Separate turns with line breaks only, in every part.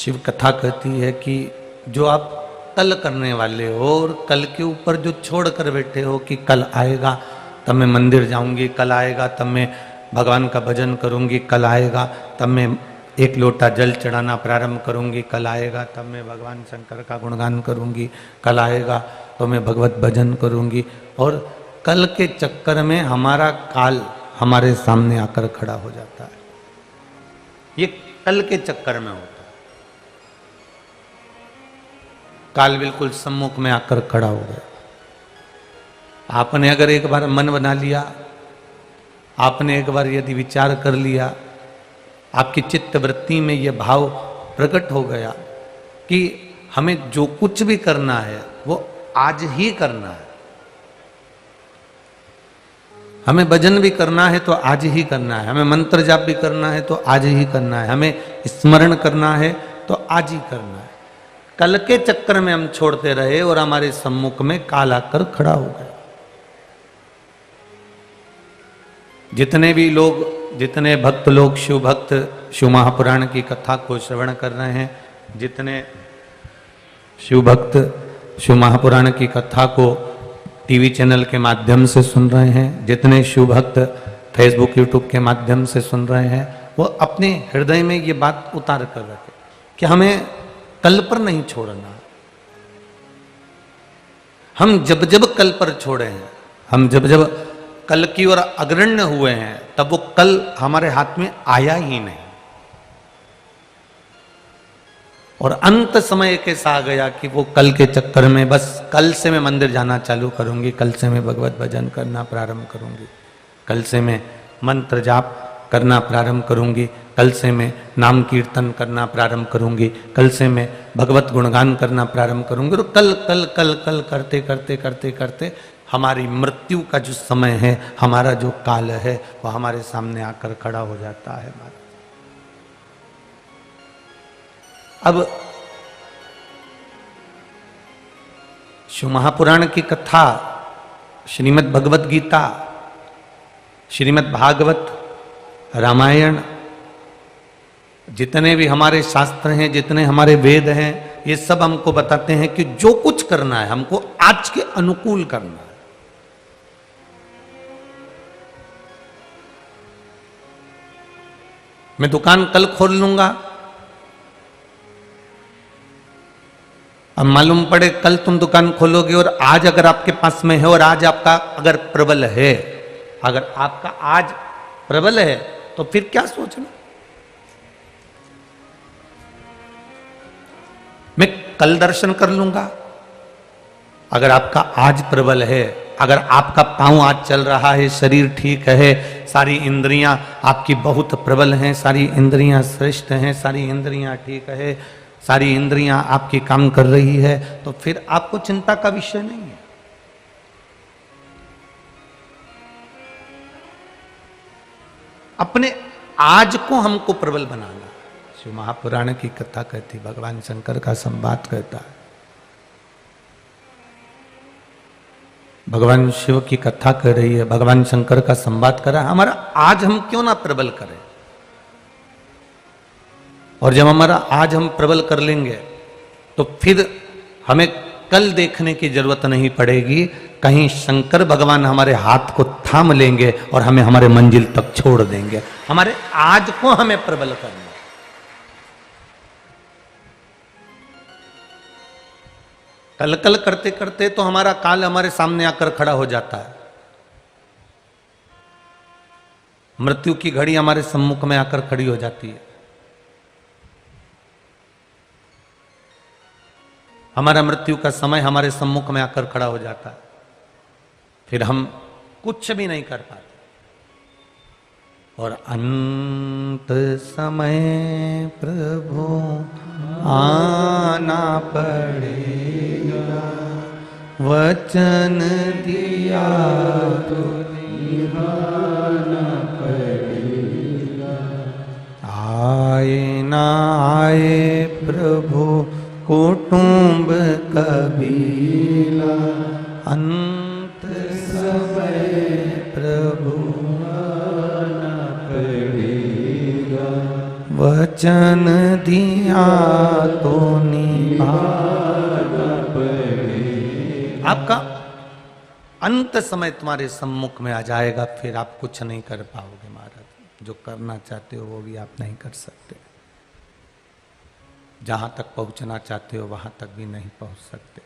शिव कथा कहती है कि जो आप कल करने वाले हो और कल के ऊपर जो छोड़ कर बैठे हो कि कल आएगा तब मैं मंदिर जाऊंगी, कल आएगा तब मैं भगवान का भजन करूंगी, कल आएगा तब मैं एक लोटा जल चढ़ाना प्रारंभ करूंगी, कल आएगा तब मैं भगवान शंकर का गुणगान करूंगी, कल आएगा तो मैं भगवत भजन करूंगी। और कल के चक्कर में हमारा काल हमारे सामने आकर खड़ा हो जाता है। ये कल के चक्कर में होता है। काल बिल्कुल सम्मुख में आकर खड़ा हो गया। आपने अगर एक बार मन बना लिया, आपने एक बार यदि विचार कर लिया, आपकी चित्त वृत्ति में यह भाव प्रकट हो गया कि हमें जो कुछ भी करना है वो आज ही करना है, हमें भजन भी करना है तो आज ही करना है, हमें मंत्र जाप भी करना है तो आज ही करना है, हमें स्मरण करना है तो आज ही करना है। कल के चक्कर में हम छोड़ते रहे और हमारे सम्मुख में काल आकर खड़ा हो गया। जितने भी लोग, जितने भक्त लोग शिव भक्त शिव महापुराण की कथा को श्रवण कर रहे हैं, जितने शिव भक्त शिव महापुराण की कथा को टीवी चैनल के माध्यम से सुन रहे हैं, जितने शिव भक्त फेसबुक यूट्यूब के माध्यम से सुन रहे हैं, वो अपने हृदय में ये बात उतार कर रखे कि हमें कल पर नहीं छोड़ना। हम जब जब कल पर छोड़े हैं, हम जब जब कल की ओर अग्रण्य हुए हैं, तब वो कल हमारे हाथ में आया ही नहीं। और अंत समय एक ऐसा आ गया कि वो कल के चक्कर में बस कल से मैं मंदिर जाना चालू करूंगी, कल से मैं भगवत भजन करना प्रारंभ करूंगी, कल से मैं मंत्र जाप करना प्रारंभ करूंगी, कल से मैं नाम कीर्तन करना प्रारंभ करूंगी, कल से मैं भगवत गुणगान करना प्रारंभ करूंगी। और कल कल कल कल करते करते करते करते हमारी मृत्यु का जो समय है, हमारा जो काल है, वह हमारे सामने आकर खड़ा हो जाता है। अब शिव महापुराण की कथा, श्रीमद् भगवत गीता, श्रीमद् भागवत, रामायण, जितने भी हमारे शास्त्र हैं, जितने हमारे वेद हैं, ये सब हमको बताते हैं कि जो कुछ करना है हमको आज के अनुकूल करना है। मैं दुकान कल खोल लूंगा, अब मालूम पड़े कल तुम दुकान खोलोगे और आज अगर आपके पास में है और आज आपका अगर प्रबल है, अगर आपका आज प्रबल है तो फिर क्या सोचना। मैं कल दर्शन कर लूंगा, अगर आपका आज प्रबल है, अगर आपका पांव आज चल रहा है, शरीर ठीक है, सारी इंद्रियां आपकी बहुत प्रबल हैं, सारी इंद्रियां श्रेष्ठ हैं, सारी इंद्रियां ठीक है, सारी इंद्रियां आपकी काम कर रही है, तो फिर आपको चिंता का विषय नहीं है। अपने आज को हमको प्रबल बनाना। शिव महापुराण की कथा कहती, भगवान शंकर का संवाद कहता है, भगवान शिव की कथा कर रही है, भगवान शंकर का संवाद कर रहा है। हमारा आज हम क्यों ना प्रबल करें, और जब हमारा आज हम प्रबल कर लेंगे तो फिर हमें कल देखने की जरूरत नहीं पड़ेगी। कहीं शंकर भगवान हमारे हाथ को थाम लेंगे और हमें हमारे मंजिल तक छोड़ देंगे। हमारे आज को हमें प्रबल करना। कल कल करते करते तो हमारा काल हमारे सामने आकर खड़ा हो जाता है। मृत्यु की घड़ी हमारे सम्मुख में आकर खड़ी हो जाती है। हमारा मृत्यु का समय हमारे सम्मुख में आकर खड़ा हो जाता है, फिर हम कुछ भी नहीं कर पाते। और अंत समय प्रभु आना पड़ेगा, वचन दिया तो निभाना पड़ेगा। आए ना आए प्रभु कुटुंब कबीला, अंत समय प्रभु आना पड़ेगा। वचन दिया तो आपका अंत समय तुम्हारे सम्मुख में आ जाएगा, फिर आप कुछ नहीं कर पाओगे महाराज। जो करना चाहते हो वो भी आप नहीं कर सकते, जहां तक पहुंचना चाहते हो वहां तक भी नहीं पहुंच सकते।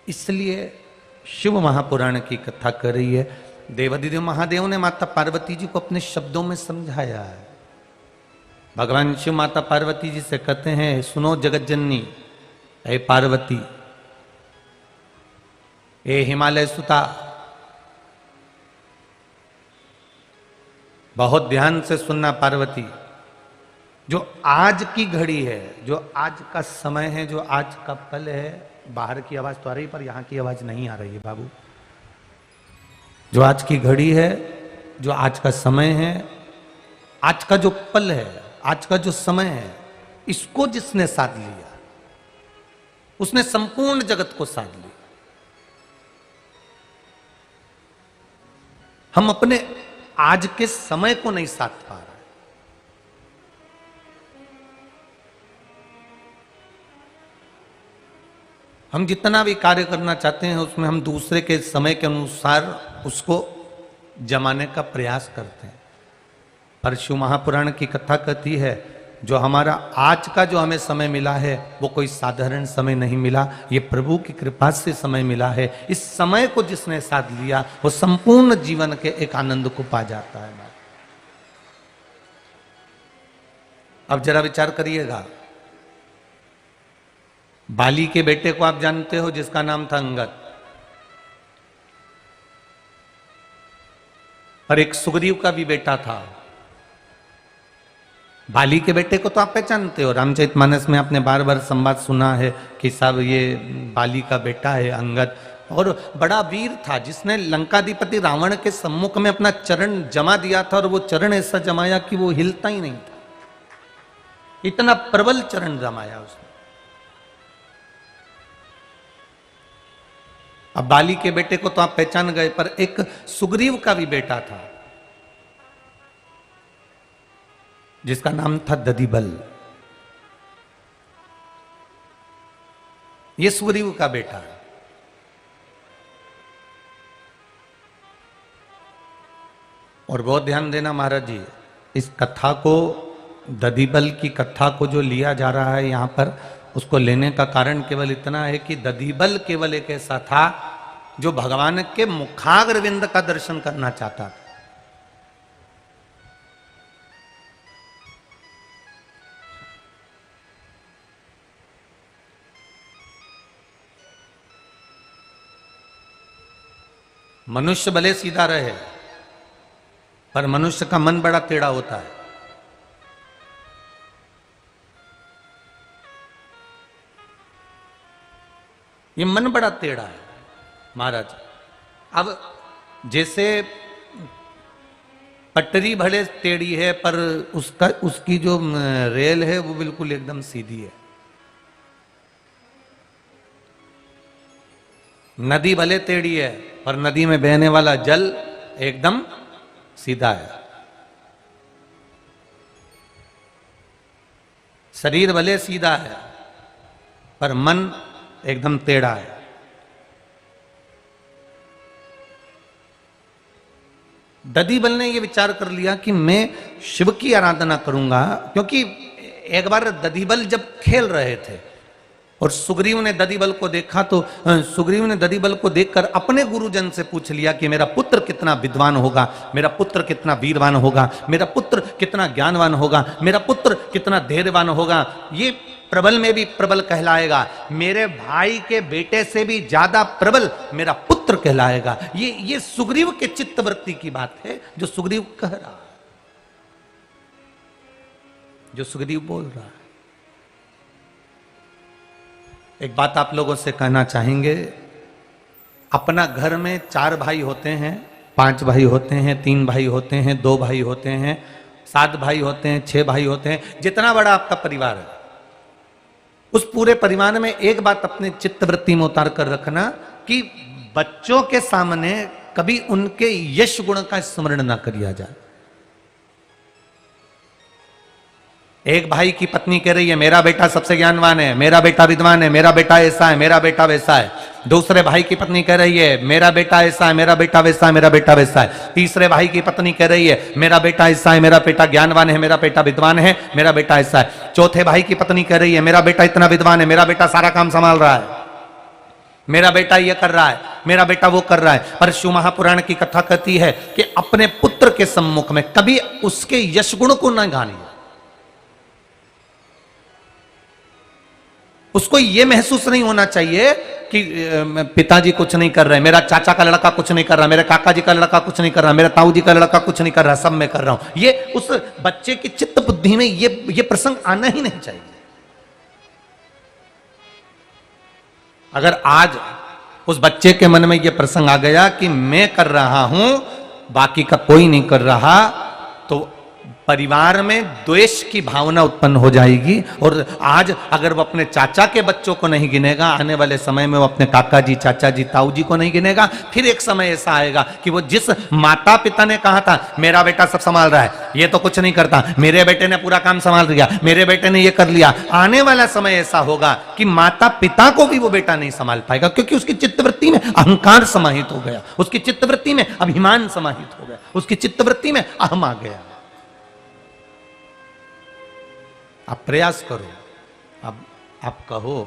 इसलिए शिव महापुराण की कथा कर रही है। देवाधिदेव महादेव ने माता पार्वती जी को अपने शब्दों में समझाया है। भगवान शिव माता पार्वती जी से कहते हैं, सुनो जगत जननी, हे पार्वती, हे हिमालय सुता, बहुत ध्यान से सुनना पार्वती। जो आज की घड़ी है, जो आज का समय है, जो आज का पल है, बाहर की आवाज तो आ रही पर यहां की आवाज नहीं आ रही है बाबू। जो आज की घड़ी है, जो आज का समय है, आज का जो पल है, आज का जो समय है, इसको जिसने साध लिया उसने संपूर्ण जगत को साध लिया। हम अपने आज के समय को नहीं साध पा रहे। हम जितना भी कार्य करना चाहते हैं उसमें हम दूसरे के समय के अनुसार उसको जमाने का प्रयास करते हैं। पर शिव महापुराण की कथा कहती है, जो हमारा आज का जो हमें समय मिला है वो कोई साधारण समय नहीं मिला, ये प्रभु की कृपा से समय मिला है। इस समय को जिसने साध लिया वो संपूर्ण जीवन के एक आनंद को पा जाता है। अब जरा विचार करिएगा, बाली के बेटे को आप जानते हो जिसका नाम था अंगद, और एक सुग्रीव का भी बेटा था। बाली के बेटे को तो आप पहचानते हो, रामचरितमानस में आपने बार बार संवाद सुना है कि साहब ये बाली का बेटा है अंगद, और बड़ा वीर था जिसने लंकाधिपति रावण के सम्मुख में अपना चरण जमा दिया था, और वो चरण ऐसा जमाया कि वो हिलता ही नहीं था, इतना प्रबल चरण जमाया उसने। अब बाली के बेटे को तो आप पहचान गए, पर एक सुग्रीव का भी बेटा था जिसका नाम था दधिबल। ये सुग्रीव का बेटा है। और बहुत ध्यान देना महाराज जी, इस कथा को, दधिबल की कथा को जो लिया जा रहा है यहां पर, उसको लेने का कारण केवल इतना है कि दधिबल केवल एक ऐसा था जो भगवान के मुखाग्रविंद का दर्शन करना चाहता था। मनुष्य भले सीधा रहे पर मनुष्य का मन बड़ा टेढ़ा होता है। ये मन बड़ा टेढ़ा है महाराज। अब जैसे पटरी भले टेढ़ी है पर उसकी जो रेल है वो बिल्कुल एकदम सीधी है। नदी भले टेढ़ी है पर नदी में बहने वाला जल एकदम सीधा है। शरीर भले सीधा है पर मन एकदम टेढ़ा है। दधिबल ने यह विचार कर लिया कि मैं शिव की आराधना करूंगा, क्योंकि एक बार दधिबल जब खेल रहे थे और सुग्रीव ने दधिबल को देखा तो सुग्रीव ने दधिबल को देखकर अपने गुरुजन से पूछ लिया कि मेरा पुत्र कितना विद्वान होगा, मेरा पुत्र कितना वीरवान होगा, मेरा पुत्र कितना ज्ञानवान होगा, मेरा पुत्र कितना धैर्यवान होगा, ये प्रबल में भी प्रबल कहलाएगा, मेरे भाई के बेटे से भी ज्यादा प्रबल मेरा पुत्र कहलाएगा। ये सुग्रीव के चित्तवृत्ति की बात है जो सुग्रीव कह रहा है, जो सुग्रीव बोल रहा है। एक बात आप लोगों से कहना चाहेंगे, अपना घर में 4 भाई होते हैं, 5 भाई होते हैं, 3 भाई होते हैं, 2 भाई होते हैं, 7 भाई होते हैं, 6 भाई होते हैं, जितना बड़ा आपका परिवार है, उस पूरे परिवार में एक बात अपने चित्तवृत्ति में उतार कर रखना कि बच्चों के सामने कभी उनके यश गुण का स्मरण ना किया जाए। एक भाई की पत्नी कह रही है मेरा बेटा सबसे ज्ञानवान है, मेरा बेटा विद्वान है, मेरा बेटा ऐसा है, मेरा बेटा वैसा है। दूसरे भाई की पत्नी कह रही है मेरा बेटा ऐसा है, मेरा बेटा वैसा है, मेरा बेटा वैसा है। तीसरे भाई की पत्नी कह रही है मेरा बेटा ऐसा है, मेरा बेटा ज्ञानवान है, मेरा बेटा विद्वान है, मेरा बेटा ऐसा है। चौथे भाई की पत्नी कह रही है मेरा बेटा इतना विद्वान है, मेरा बेटा सारा काम संभाल रहा है, मेरा बेटा ये कर रहा है, मेरा बेटा वो कर रहा है। पर शिव महापुराण की कथा कहती है कि अपने पुत्र के सम्मुख में कभी उसके यश गुण को न गानिए। उसको यह महसूस नहीं होना चाहिए कि पिताजी कुछ नहीं कर रहे, मेरा चाचा का लड़का कुछ नहीं कर रहा, मेरे काका जी का लड़का कुछ नहीं कर रहा, मेरे ताऊ जी का लड़का कुछ नहीं कर रहा, सब मैं कर रहा हूं। ये उस बच्चे की चित्त बुद्धि में ये प्रसंग आना ही नहीं चाहिए। अगर आज उस बच्चे के मन में यह प्रसंग आ गया कि मैं कर रहा हूं, बाकी का कोई नहीं कर रहा, तो परिवार में द्वेष की भावना उत्पन्न हो जाएगी। और आज अगर वो अपने चाचा के बच्चों को नहीं गिनेगा, आने वाले समय में वो अपने काका जी, चाचा जी, ताऊ जी को नहीं गिनेगा। फिर एक समय ऐसा आएगा कि वो जिस माता पिता ने कहा था मेरा बेटा सब संभाल रहा है, ये तो कुछ नहीं करता, मेरे बेटे ने पूरा काम संभाल लिया, मेरे बेटे ने ये कर लिया, आने वाला समय ऐसा होगा कि माता पिता को भी वो बेटा नहीं संभाल पाएगा, क्योंकि उसकी चित्तवृत्ति में अहंकार समाहित हो गया, उसकी चित्तवृत्ति में अभिमान समाहित हो गया, उसकी चित्तवृत्ति में अहम आ गया। आप प्रयास करो, अब आप कहो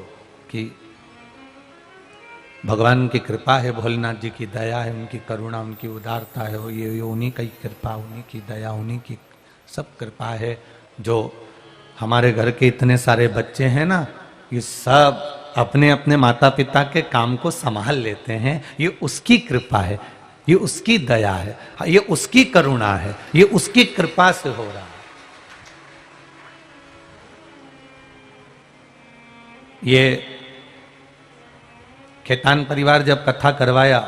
कि भगवान की कृपा है, भोलेनाथ जी की दया है, उनकी करुणा, उनकी उदारता है, ये उन्हीं की कृपा, उन्हीं की दया, उन्हीं की सब कृपा है। जो हमारे घर के इतने सारे बच्चे हैं ना, ये सब अपने अपने माता पिता के काम को संभाल लेते हैं, ये उसकी कृपा है, ये उसकी दया है, ये उसकी करुणा है, ये उसकी कृपा से हो रहा है। ये खेतान परिवार जब कथा करवाया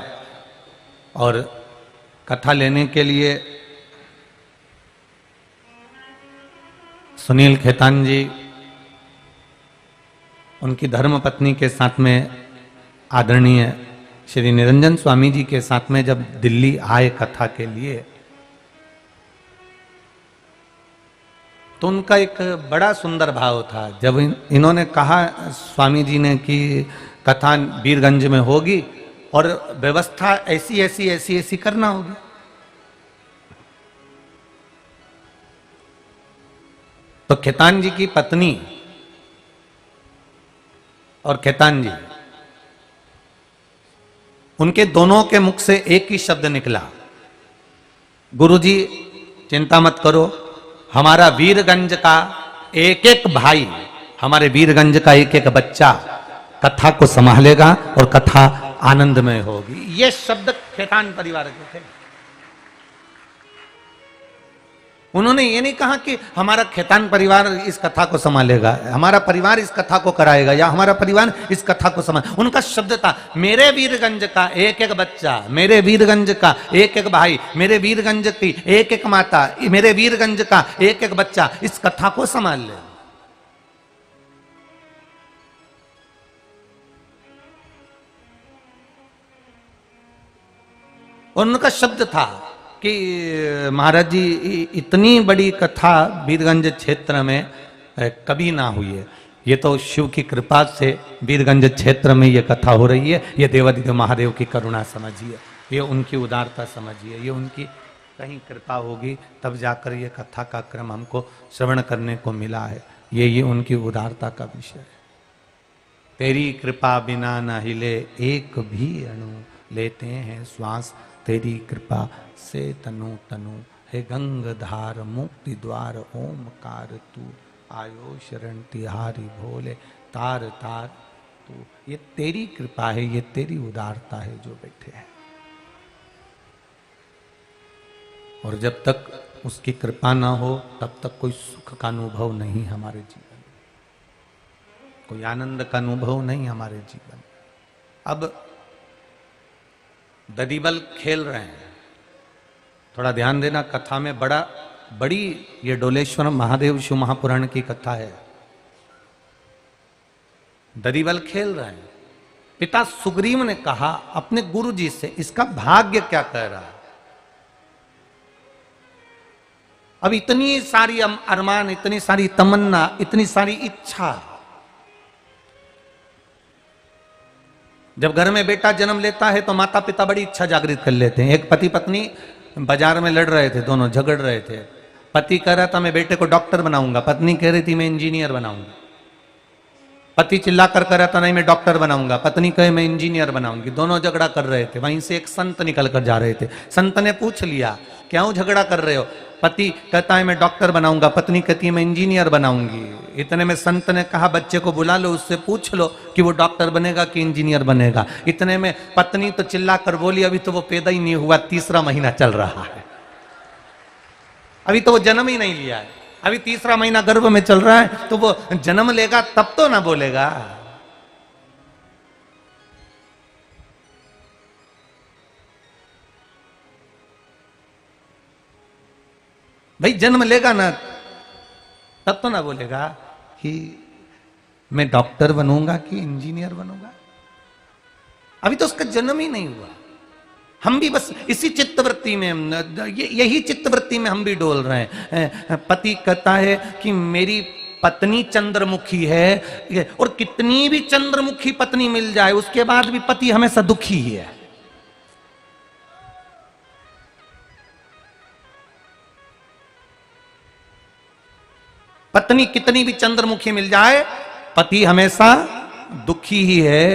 और कथा लेने के लिए सुनील खेतान जी उनकी धर्म पत्नी के साथ में आदरणीय श्री निरंजन स्वामी जी के साथ में जब दिल्ली आए कथा के लिए, तो उनका एक बड़ा सुंदर भाव था। जब इन्होंने कहा स्वामी जी ने कि कथा वीरगंज में होगी और व्यवस्था ऐसी ऐसी ऐसी ऐसी करना होगी, तो खेतान जी की पत्नी और खेतान जी, उनके दोनों के मुख से एक ही शब्द निकला, गुरुजी चिंता मत करो, हमारा वीरगंज का एक एक भाई, हमारे वीरगंज का एक एक बच्चा कथा को संभालेगा और कथा आनंदमय होगी। ये शब्द खेतान परिवार के थे। उन्होंने ये नहीं कहा कि हमारा खेतान परिवार इस कथा को संभालेगा, हमारा परिवार इस कथा को कराएगा, या हमारा परिवार इस कथा को संभाल। उनका शब्द था मेरे वीरगंज का एक एक बच्चा, मेरे वीरगंज का एक एक भाई, मेरे वीरगंज की एक एक माता, मेरे वीरगंज का एक एक बच्चा इस कथा को संभाल ले। उनका शब्द था कि महाराज जी इतनी बड़ी कथा वीरगंज क्षेत्र में कभी ना हुई है, ये तो शिव की कृपा से वीरगंज क्षेत्र में ये कथा हो रही है। ये देवादिदेव महादेव की करुणा समझिए, ये उनकी उदारता समझिए, ये उनकी कहीं कृपा होगी तब जाकर ये कथा का क्रम हमको श्रवण करने को मिला है। ये उनकी उदारता का विषय है। तेरी कृपा बिना न हिले एक भी अणु, लेते हैं श्वास तेरी कृपा से तनु तनु, हे गंगधार मुक्ति द्वार ओमकार तू, आयो शरण तिहारी भोले तार तार तू। ये तेरी कृपा है, ये तेरी उदारता है जो बैठे हैं। और जब तक उसकी कृपा ना हो तब तक कोई सुख का अनुभव नहीं हमारे जीवन में, कोई आनंद का अनुभव नहीं हमारे जीवन में। अब ददीबल खेल रहे हैं, थोड़ा ध्यान देना, कथा में बड़ी ये डोलेश्वर महादेव शिव महापुराण की कथा है। ददीबल खेल रहे हैं। पिता सुग्रीव ने कहा अपने गुरु जी से, इसका भाग्य क्या कह रहा है? अब इतनी सारी अरमान, इतनी सारी तमन्ना, इतनी सारी इच्छा। जब घर में बेटा जन्म लेता है तो माता पिता बड़ी इच्छा जागृत कर लेते हैं। एक पति पत्नी बाजार में लड़ रहे थे, दोनों झगड़ रहे थे। पति कह रहा था मैं बेटे को डॉक्टर बनाऊंगा, पत्नी कह रही थी मैं इंजीनियर बनाऊंगा। पति चिल्ला कर कह रहा था नहीं मैं डॉक्टर बनाऊंगा, पत्नी कहे मैं इंजीनियर बनाऊंगी। दोनों झगड़ा कर रहे थे। वहीं से एक संत निकल कर जा रहे थे। संत ने पूछ लिया क्यों झगड़ा कर रहे हो? पति कहता है मैं डॉक्टर बनाऊंगा, पत्नी कहती है मैं इंजीनियर बनाऊंगी। इतने में संत ने कहा बच्चे को बुला लो, उससे पूछ लो कि वो डॉक्टर बनेगा कि इंजीनियर बनेगा। इतने में पत्नी तो चिल्ला कर बोली अभी तो वो पैदा ही नहीं हुआ, तीसरा महीना चल रहा है, अभी तो वो जन्म ही नहीं लिया है, अभी तीसरा महीना गर्भ में चल रहा है, तो वो जन्म लेगा तब तो ना बोलेगा। भाई जन्म लेगा ना तब तो ना बोलेगा कि मैं डॉक्टर बनूंगा कि इंजीनियर बनूंगा। अभी तो उसका जन्म ही नहीं हुआ। हम भी बस इसी चित्तवृत्ति में, यही चित्तवृत्ति में हम भी डोल रहे हैं। पति कहता है कि मेरी पत्नी चंद्रमुखी है, और कितनी भी चंद्रमुखी पत्नी मिल जाए उसके बाद भी पति हमेशा दुखी ही है। पत्नी कितनी भी चंद्रमुखी मिल जाए पति हमेशा दुखी ही है,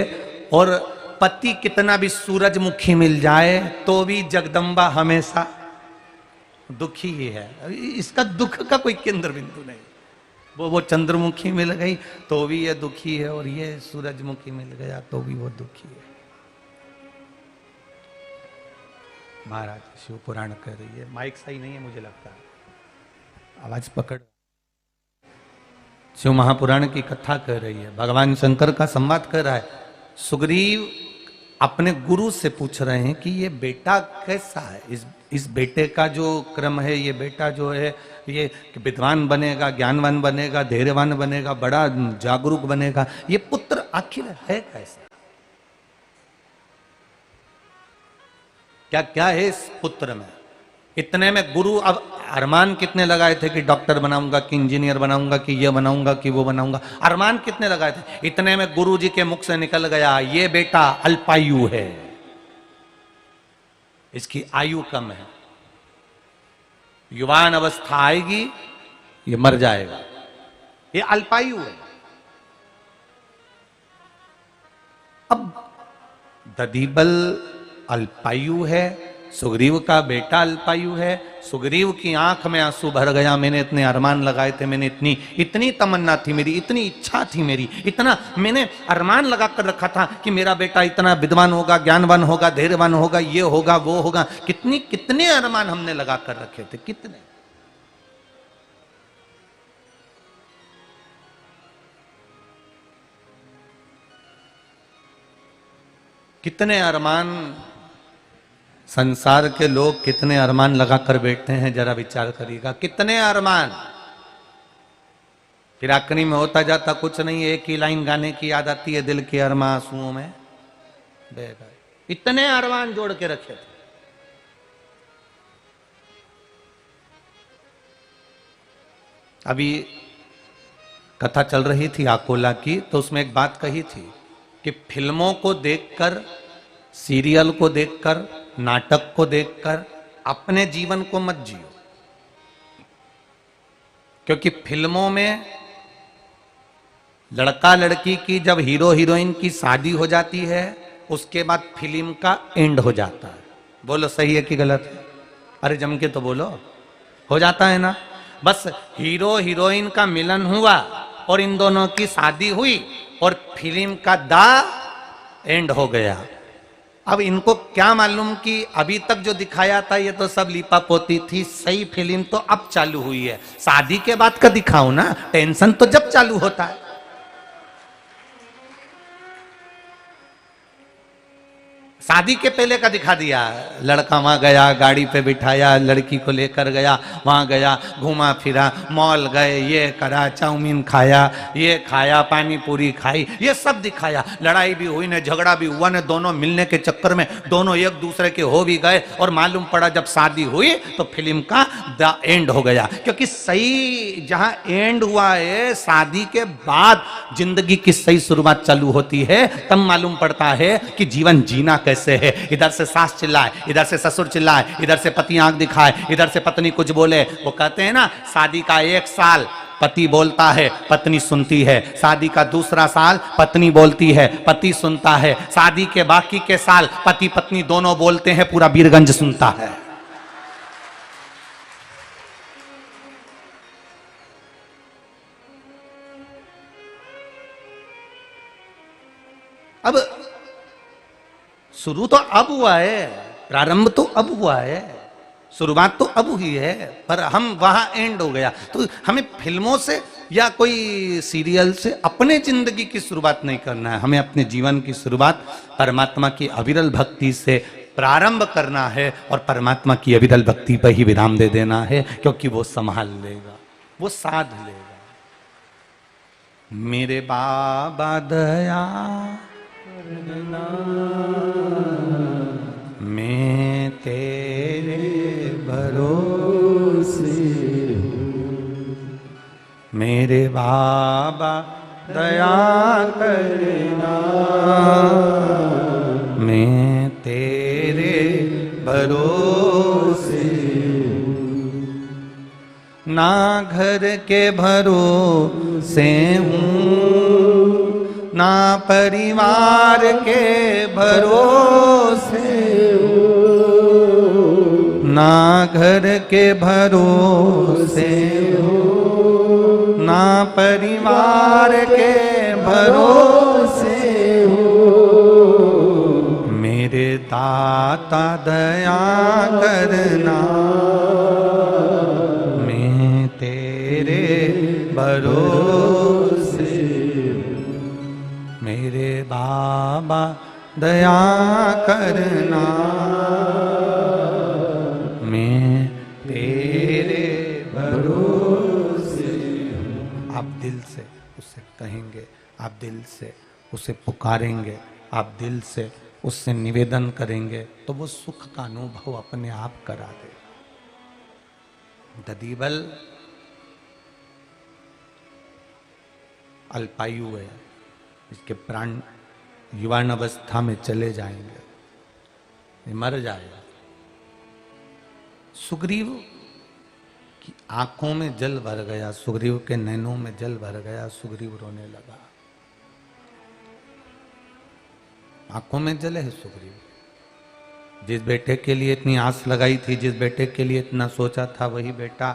और पति कितना भी सूरजमुखी मिल जाए तो भी जगदम्बा हमेशा दुखी ही है। इसका दुख का कोई केंद्र बिंदु नहीं। वो चंद्रमुखी मिल गई तो भी ये दुखी है, और ये सूरजमुखी मिल गया तो भी वो दुखी है। महाराज शिव पुराण कह रही है, माइक सही नहीं है मुझे लगता, आवाज पकड़। शिव महापुराण की कथा कह रही है, भगवान शंकर का संवाद कर रहा है। सुग्रीव अपने गुरु से पूछ रहे हैं कि ये बेटा कैसा है, इस बेटे का जो क्रम है, ये बेटा जो है ये विद्वान बनेगा, ज्ञानवान बनेगा, धैर्यवान बनेगा, बड़ा जागरूक बनेगा, ये पुत्र आखिर है कैसा, क्या क्या है इस पुत्र में। इतने में गुरु अब अरमान कितने लगाए थे कि डॉक्टर बनाऊंगा कि इंजीनियर बनाऊंगा कि ये बनाऊंगा कि वो बनाऊंगा, अरमान कितने लगाए थे। इतने में गुरु जी के मुख से निकल गया ये बेटा अल्पायु है, इसकी आयु कम है, युवान अवस्था आएगी ये मर जाएगा, ये अल्पायु है। अब दधीबल अल्पायु है, सुग्रीव का बेटा अल्पायु है। सुग्रीव की आंख में आंसू भर गया, मैंने इतने अरमान लगाए थे, मैंने इतनी तमन्ना थी मेरी, इतनी इच्छा थी मेरी, इतना मैंने अरमान लगा कर रखा था कि मेरा बेटा इतना विद्वान होगा, ज्ञानवान होगा, धैर्यवान होगा, ये होगा वो होगा। कितने अरमान हमने लगा कर रखे थे, कितने। कितने अरमान संसार के लोग, कितने अरमान लगा कर बैठते हैं, जरा विचार करिएगा। कितने अरमान, फिर आखिरी में होता जाता कुछ नहीं, एक ही लाइन गाने की याद आती है, दिल के अरमान आंसुओं में बह गए। इतने अरमान जोड़ के रखे थे। अभी कथा चल रही थी आकोला की, तो उसमें एक बात कही थी कि फिल्मों को देखकर, सीरियल को देखकर, नाटक को देखकर अपने जीवन को मत जियो, क्योंकि फिल्मों में लड़का लड़की की जब हीरो हीरोइन की शादी हो जाती है उसके बाद फिल्म का एंड हो जाता है। बोलो सही है कि गलत है? अरे जम के तो बोलो, हो जाता है ना। बस हीरो हीरोइन का मिलन हुआ और इन दोनों की शादी हुई और फिल्म का एंड हो गया। अब इनको क्या मालूम कि अभी तक जो दिखाया था ये तो सब लीपा पोती थी, सही फिल्म तो अब चालू हुई है। शादी के बाद का दिखाओ ना, टेंशन तो जब चालू होता है। शादी के पहले का दिखा दिया, लड़का वहां गया, गाड़ी पे बिठाया, लड़की को लेकर गया, वहां गया, घूमा फिरा, मॉल गए, ये करा, चाउमीन खाया, ये खाया, पानी पूरी खाई, ये सब दिखाया। लड़ाई भी हुई ने, झगड़ा भी हुआ ने, दोनों मिलने के चक्कर में दोनों एक दूसरे के हो भी गए, और मालूम पड़ा जब शादी हुई तो फिल्म का द एंड हो गया। क्योंकि सही जहां एंड हुआ है, शादी के बाद जिंदगी की सही शुरुआत चालू होती है, तब मालूम पड़ता है कि जीवन जीना कैसे है। इधर से सास चिल्लाए, इधर से ससुर चिल्लाए, इधर से पति आंख दिखाए, इधर से पत्नी कुछ बोले। वो कहते हैं ना, शादी का 1 साल पति बोलता है, पत्नी सुनती है। शादी का दूसरा साल पत्नी बोलती है, पति सुनता है। शादी के बाकी के साल पति पत्नी दोनों बोलते हैं, पूरा बीरगंज सुनता है। अब शुरू तो अब हुआ है, प्रारंभ तो अब हुआ है, शुरुआत तो अब हुई है, पर हम वहां एंड हो गया। तो हमें फिल्मों से या कोई सीरियल से अपने जिंदगी की शुरुआत नहीं करना है, हमें अपने जीवन की शुरुआत परमात्मा की अविरल भक्ति से प्रारंभ करना है, और परमात्मा की अविरल भक्ति पर ही विराम दे देना है, क्योंकि वो संभाल लेगा, वो साध लेगा। मेरे बाबा दया मैं तेरे भरोसे हूँ, मेरे बाबा दया करना, मैं तेरे भरोसे हूँ। ना घर के भरोसे हूँ, ना परिवार के भरोसे हूँ, ना घर के भरोसे हूँ, ना परिवार के भरोसे हूँ। मेरे दाता दया करना, मैं तेरे भरोसे, मेरे बाबा दया करना, मैं तेरे भरोसे। आप दिल से उससे कहेंगे, आप दिल से उसे पुकारेंगे, आप दिल से उससे निवेदन करेंगे, तो वो सुख का अनुभव अपने आप करा दे। ददीबल अल्पायु है, इसके प्राण युवान अवस्था में चले जाएंगे, ये मर जाएगा। सुग्रीव की आंखों में जल भर गया, सुग्रीव के नैनों में जल भर गया, सुग्रीव रोने लगा। आंखों में जले है सुग्रीव, जिस बेटे के लिए इतनी आस लगाई थी, जिस बेटे के लिए इतना सोचा था, वही बेटा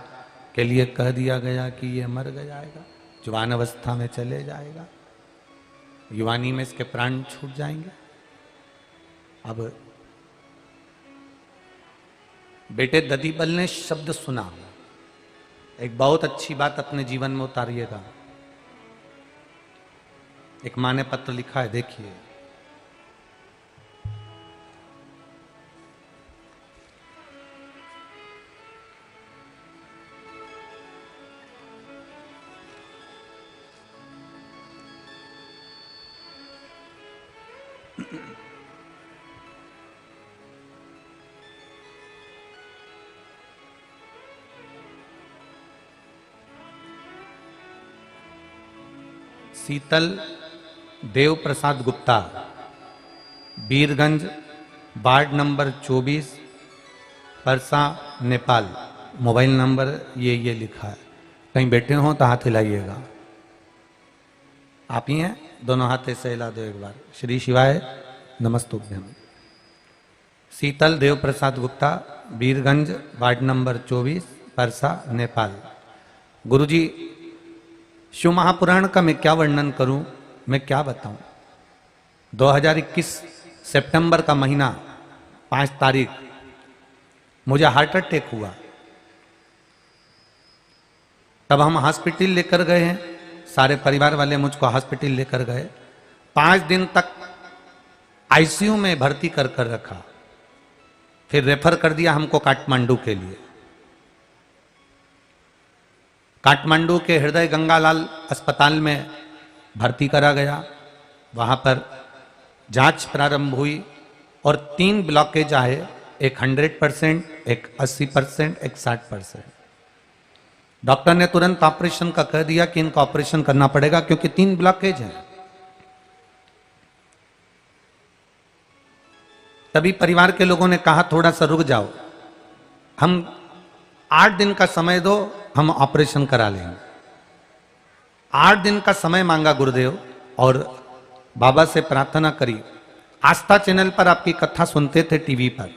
के लिए कह दिया गया कि ये मर जाएगा, जवान अवस्था में चले जाएगा, युवानी में इसके प्राण छूट जाएंगे। अब बेटे ददीबल ने शब्द सुना, एक बहुत अच्छी बात अपने जीवन में उतारिएगा। एक माँ ने पत्र लिखा है, देखिए। Sheetal Dev Prasad Gupta, Birgunj, ward number 24, Parsa, Nepal. Mobile number ये लिखा है, कहीं बैठे हो तो हाथ हिलाइएगा। आप ही हैं, दोनों हाथ से हिला दो एक बार। श्री शिवाय नमस्तुभ्यम। शीतल देव प्रसाद गुप्ता, बीरगंज, वार्ड नंबर 24, परसा, नेपाल। गुरुजी, शिव महापुराण का मैं क्या वर्णन करूं, मैं क्या बताऊं। 2021 सितंबर का महीना 5 तारीख मुझे हार्ट अटैक हुआ। तब हम हॉस्पिटल लेकर गए हैं, सारे परिवार वाले मुझको हॉस्पिटल लेकर गए। 5 दिन तक आईसीयू में भर्ती कर कर रखा, फिर रेफर कर दिया हमको काठमांडू के लिए। काठमांडू के हृदय गंगालाल अस्पताल में भर्ती करा गया। वहां पर जांच प्रारंभ हुई और 3 ब्लॉकेज आए, एक 100%, एक 80%, एक 60%। डॉक्टर ने तुरंत ऑपरेशन का कह दिया कि इनका ऑपरेशन करना पड़ेगा क्योंकि 3 ब्लॉकेज हैं। तभी परिवार के लोगों ने कहा थोड़ा सा रुक जाओ, हम 8 दिन का समय दो, हम ऑपरेशन करा लेंगे। 8 दिन का समय मांगा गुरुदेव और बाबा से प्रार्थना करी। आस्था चैनल पर आपकी कथा सुनते थे टीवी पर,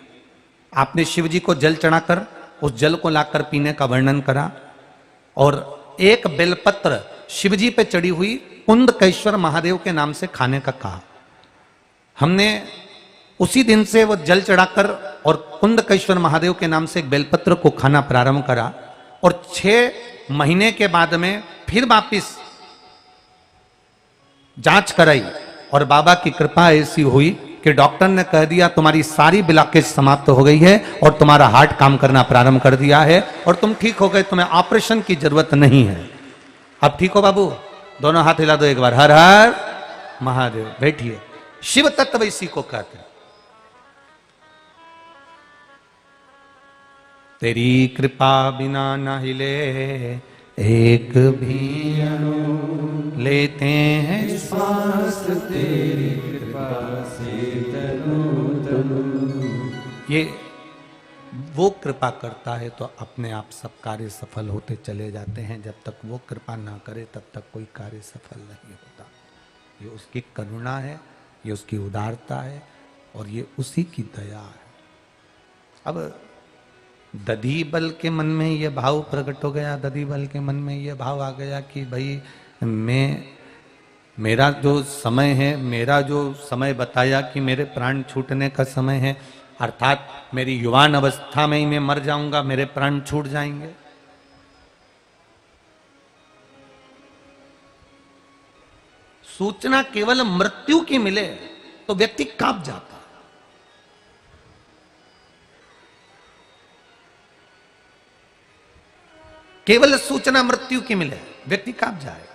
आपने शिव जी को जल चढ़ाकर उस जल को लाकर पीने का वर्णन करा और एक बेलपत्र शिव जी पे चढ़ी हुई कुंदकेश्वर महादेव के नाम से खाने का कहा। हमने उसी दिन से वो जल चढ़ाकर और कुंदकेश्वर महादेव के नाम से एक बेलपत्र को खाना प्रारंभ करा और 6 महीने के बाद में फिर वापिस जांच कराई और बाबा की कृपा ऐसी हुई कि डॉक्टर ने कह दिया तुम्हारी सारी ब्लॉकेज समाप्त हो गई है और तुम्हारा हार्ट काम करना प्रारंभ कर दिया है और तुम ठीक हो गए, तुम्हें ऑपरेशन की जरूरत नहीं है। अब ठीक हो बाबू? दोनों हाथ हिला दो एक बार, हर हर महादेव। बैठिए। शिव तत्व इसी को कहते हैं। तेरी कृपा बिना न हिले एक भी अणु, लेते हैं श्वास तेरी कृपा से तनु तनु। ये वो कृपा करता है तो अपने आप सब कार्य सफल होते चले जाते हैं। जब तक वो कृपा ना करे तब तक कोई कार्य सफल नहीं होता। ये उसकी करुणा है, ये उसकी उदारता है और ये उसी की दया है। अब दधीबल के मन में ये भाव प्रकट हो गया, दधीबल के मन में ये भाव आ गया कि भाई मेरा जो समय है, मेरा जो समय बताया कि मेरे प्राण छूटने का समय है, अर्थात मेरी युवान अवस्था में ही मैं मर जाऊंगा, मेरे प्राण छूट जाएंगे। सूचना केवल मृत्यु की मिले तो व्यक्ति कांप जाता। केवल सूचना मृत्यु की मिले व्यक्ति कांप जाएगा।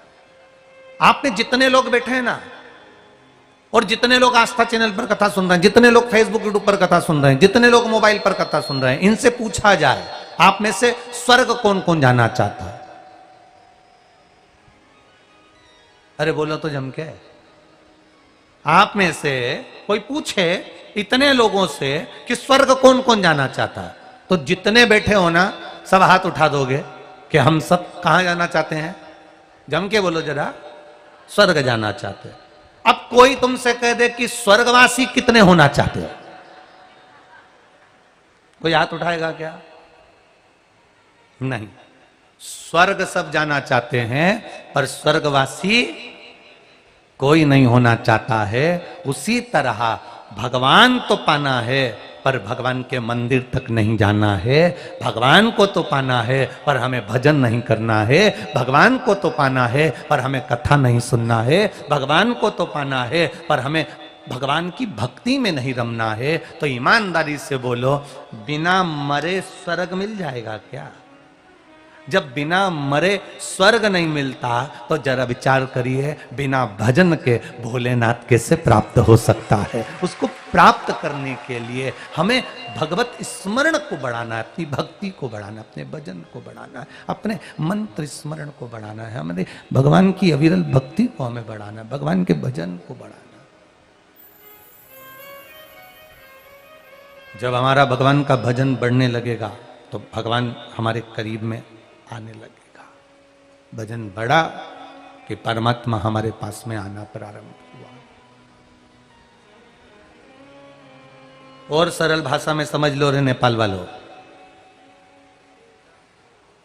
आप में जितने लोग बैठे हैं ना, और जितने लोग आस्था चैनल पर कथा सुन रहे हैं, जितने लोग फेसबुक यूट्यूब पर कथा सुन रहे हैं, जितने लोग मोबाइल पर कथा सुन रहे हैं, इनसे पूछा जाए आप में से स्वर्ग कौन कौन जाना चाहता है? अरे बोलो तो जम के। आप में से कोई पूछे इतने लोगों से कि स्वर्ग कौन कौन जाना चाहता है, तो जितने बैठे हो ना सब हाथ उठा दोगे कि हम सब कहां जाना चाहते हैं? जम के बोलो जरा, स्वर्ग जाना चाहते हैं। अब कोई तुमसे कह दे कि स्वर्गवासी कितने होना चाहते हो? कोई हाथ उठाएगा क्या? नहीं। स्वर्ग सब जाना चाहते हैं पर स्वर्गवासी कोई नहीं होना चाहता है। उसी तरह भगवान तो पाना है पर भगवान के मंदिर तक नहीं जाना है। भगवान को तो पाना है पर हमें भजन नहीं करना है। भगवान को तो पाना है पर हमें कथा नहीं सुनना है। भगवान को तो पाना है पर हमें भगवान की भक्ति में नहीं रमना है। तो ईमानदारी से बोलो, बिना मरे स्वर्ग मिल जाएगा क्या? जब बिना मरे स्वर्ग नहीं मिलता तो जरा विचार करिए बिना भजन के भोलेनाथ कैसे प्राप्त हो सकता है? उसको प्राप्त करने के लिए हमें भगवत स्मरण को बढ़ाना है, अपनी भक्ति को बढ़ाना, अपने भजन को बढ़ाना है, अपने मंत्र स्मरण को बढ़ाना है, हमारे भगवान की अविरल भक्ति को हमें बढ़ाना है, भगवान के भजन को बढ़ाना है। जब हमारा भगवान का भजन बढ़ने लगेगा तो भगवान हमारे करीब में आने लगेगा। भजन बढ़ा कि परमात्मा हमारे पास में आना प्रारंभ हुआ। और सरल भाषा में समझ लो रे नेपाल वालों,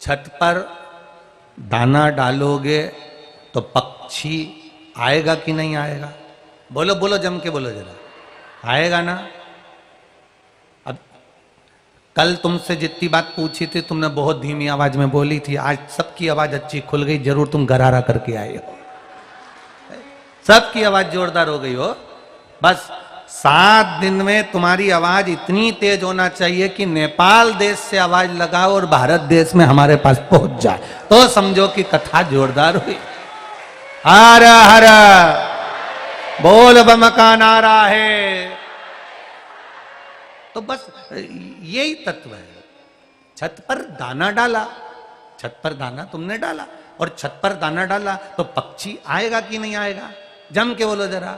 छत पर दाना डालोगे तो पक्षी आएगा कि नहीं आएगा? बोलो बोलो, जम के बोलो जरा, आएगा ना? कल तुमसे जितनी बात पूछी थी तुमने बहुत धीमी आवाज में बोली थी, आज सबकी आवाज अच्छी खुल गई, जरूर तुम गरारा करके आए हो। सबकी आवाज जोरदार हो गई हो। बस 7 दिन में तुम्हारी आवाज इतनी तेज होना चाहिए कि नेपाल देश से आवाज लगाओ और भारत देश में हमारे पास पहुंच जाए, तो समझो कि कथा जोरदार हुई। हर हर बोल बम का नारा है। तो बस यही तत्व है। छत पर दाना डाला, छत पर दाना तुमने डाला, और छत पर दाना डाला तो पक्षी आएगा कि नहीं आएगा? जम के बोलो जरा,